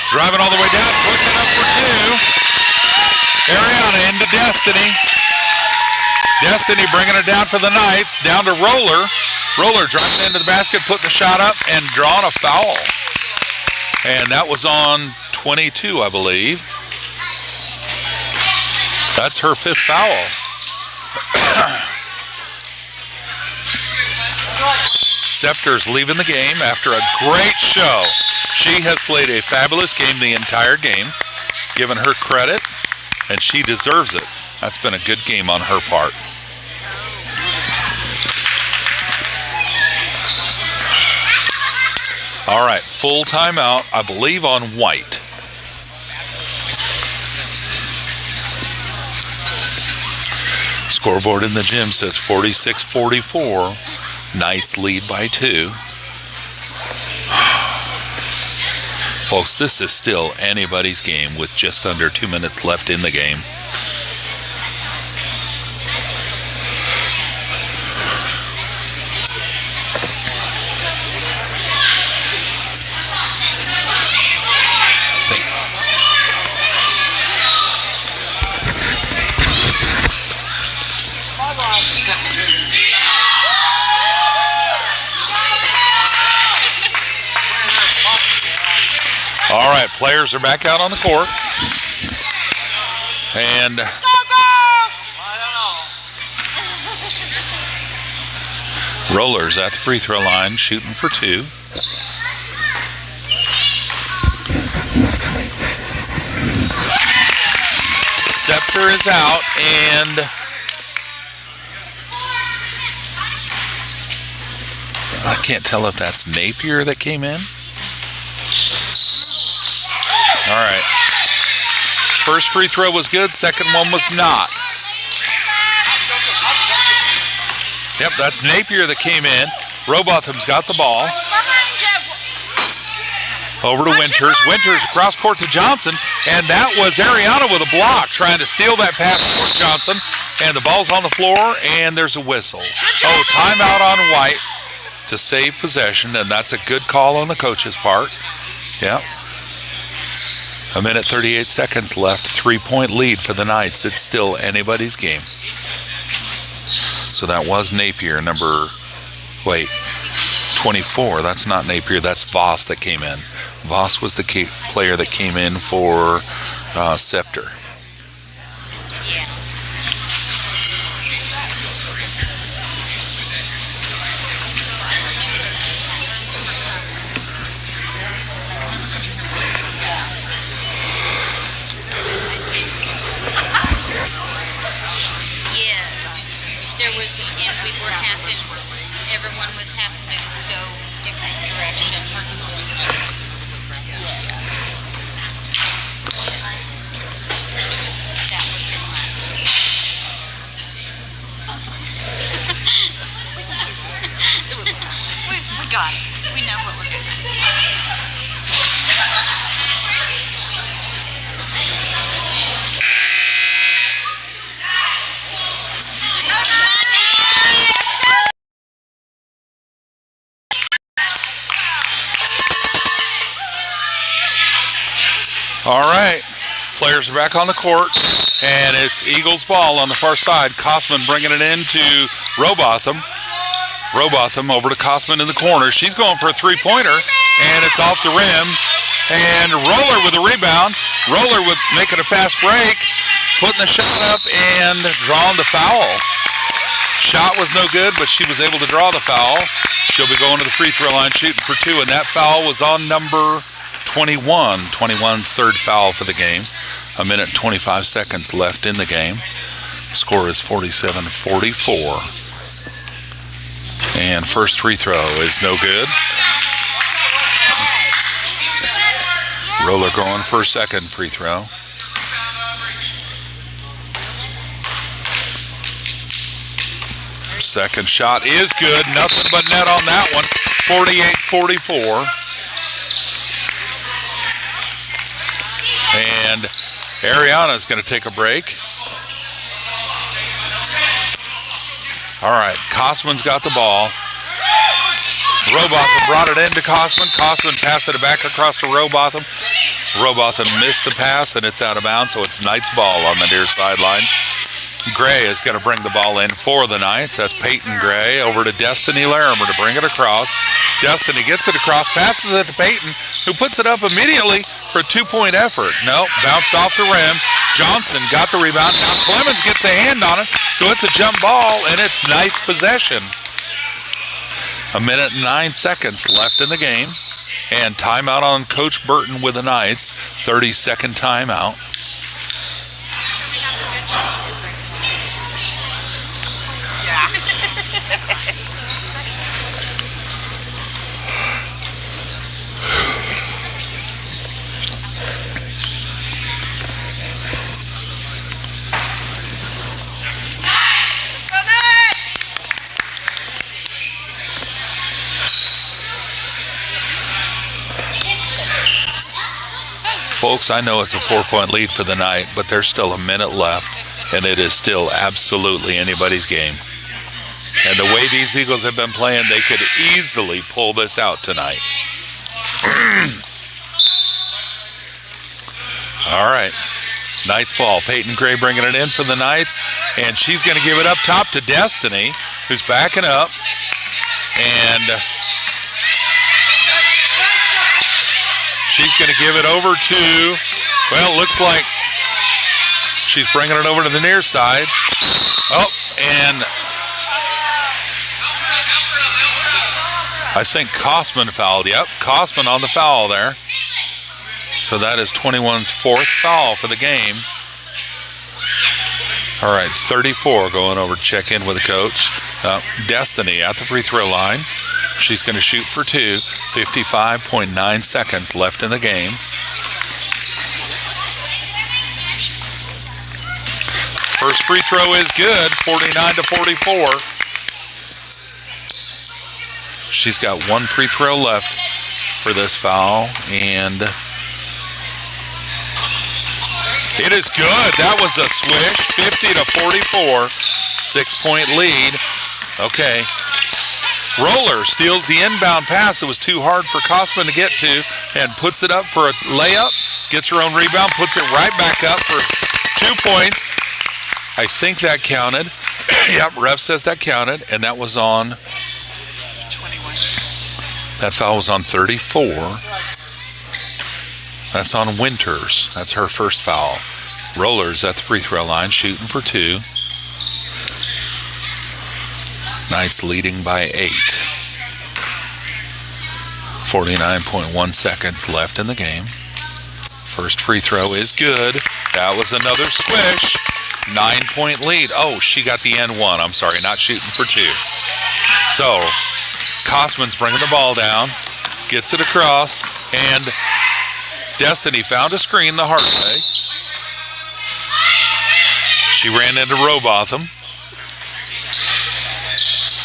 Speaker 4: Driving all the way down, putting it up for 2. Ariana into Destiny. Destiny bringing it down for the Knights. Down to Roller. Roller driving into the basket, putting the shot up, and drawing a foul. And that was on 22, I believe. That's her 5th foul. Scepter's leaving the game after a great show. She has played a fabulous game the entire game. Given her credit, and she deserves it. That's been a good game on her part. All right, full timeout, I believe, on White. Scoreboard in the gym says 46-44. Knights lead by 2. Folks, this is still anybody's game with just under 2 minutes left in the game. All right, players are back out on the court. And
Speaker 5: Let's go, girls!
Speaker 4: Roller's at the free throw line, shooting for 2. Scepter is out, and I can't tell if that's Napier that came in. All right. First free throw was good. Second one was not. Yep, that's Napier that came in. Robotham's got the ball. Over to Winters. Winters across court to Johnson. And that was Ariana with a block trying to steal that pass for Johnson. And the ball's on the floor, and there's a whistle. Oh, timeout on White to save possession, and that's a good call on the coach's part. Yep. 1 minute 38 seconds left. 3-point lead for the Knights. It's still anybody's game. So that was Napier, number 24. That's not Napier. That's Voss that came in. Voss was the key player that came in for Scepter.
Speaker 2: Everyone was having to go different directions. That would have been last week. We got it. We know what we're doing.
Speaker 4: All right, players are back on the court, and it's Eagles ball on the far side. Kosman bringing it in to Robotham. Robotham over to Kosman in the corner. She's going for a three-pointer, and it's off the rim. And Roller with a rebound. Roller with making a fast break, putting the shot up, and drawing the foul. Shot was no good, but she was able to draw the foul. She'll be going to the free throw line shooting for 2, and that foul was on number 21. 21's third foul for the game. 1 minute and 25 seconds left in the game. Score is 47-44. And first free throw is no good. Roller going for a second free throw. Second shot is good. Nothing but net on that one. 48-44. And Ariana's going to take a break. All right, Kosman's got the ball. Robotham brought it into Kosman. Kosman passed it back across to Robotham. Robotham missed the pass, and it's out of bounds, so it's Knight's ball on the near sideline. Gray is going to bring the ball in for the Knights. That's Peyton Gray over to Destiny Larimer to bring it across. Destiny gets it across, passes it to Peyton, who puts it up immediately for a 2-point effort. No, bounced off the rim. Johnson got the rebound. Now Clemens gets a hand on it, so it's a jump ball, and it's Knights possession. 1 minute and 9 seconds left in the game. And timeout on Coach Burton with the Knights. 30-second timeout. Folks, I know it's a 4-point lead for the night, but there's still a minute left, and it is still absolutely anybody's game. And the way these Eagles have been playing, they could easily pull this out tonight. All right, Knights ball. Peyton Gray bringing it in for the Knights, and she's going to give it up top to Destiny, who's backing up, and she's going to give it over to, well, it looks like she's bringing it over to the near side. Oh, and I think Kosman fouled. Yep, Kosman on the foul there. So that is 21's fourth foul for the game. All right, 34 going over to check in with the coach. Destiny at the free throw line. She's going to shoot for 2. 55.9 seconds left in the game. First free throw is good, 49-44. She's got 1 free throw left for this foul, and it is good. That was a swish, 50-44, 6-point lead. Okay. Roller steals the inbound pass. It was too hard for Kosman to get to, and puts it up for a layup, gets her own rebound, puts it right back up for 2 points. I think that counted. Yep, ref says that counted, and that was on
Speaker 3: 21.
Speaker 4: That foul was on 34. That's on Winters. That's her first foul. Roller's at the free throw line, shooting for 2. Knights leading by 8. 49.1 seconds left in the game. First free throw is good. That was another swish. 9-point lead. Oh, she got the N1. I'm sorry, not shooting for 2. So, Kosman's bringing the ball down, gets it across, and Destiny found a screen the hard way. She ran into Robotham.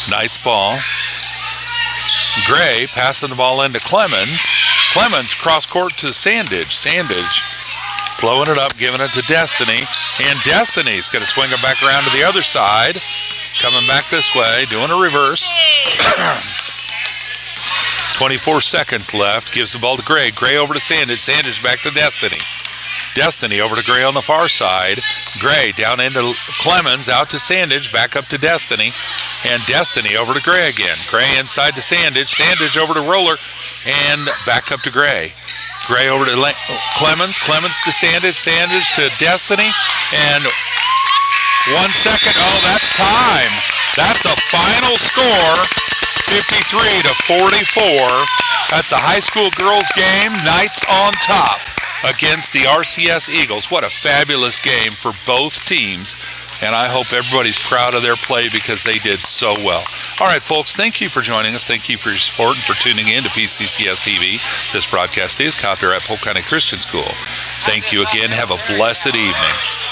Speaker 4: Knights ball. Gray passing the ball into Clemens. Clemens cross court to Sandage. Sandage slowing it up, giving it to Destiny. And Destiny's going to swing it back around to the other side. Coming back this way, doing a reverse. 24 seconds left. Gives the ball to Gray. Gray over to Sandage. Sandage back to Destiny. Destiny over to Gray on the far side. Gray down into Clemens, out to Sandage, back up to Destiny. And Destiny over to Gray again. Gray inside to Sandage. Sandage over to Roller. And back up to Gray. Gray over to Clemens. Clemens to Sandage. Sandage to Destiny. And 1 second. Oh, that's time. That's a final score, 53-44. That's a high school girls game, Knights on top against the RCS Eagles. What a fabulous game for both teams. And I hope everybody's proud of their play because they did so well. All right, folks, thank you for joining us. Thank you for your support and for tuning in to PCCS TV. This broadcast is copyright Polk County Christian School. Thank you again. Have a blessed evening.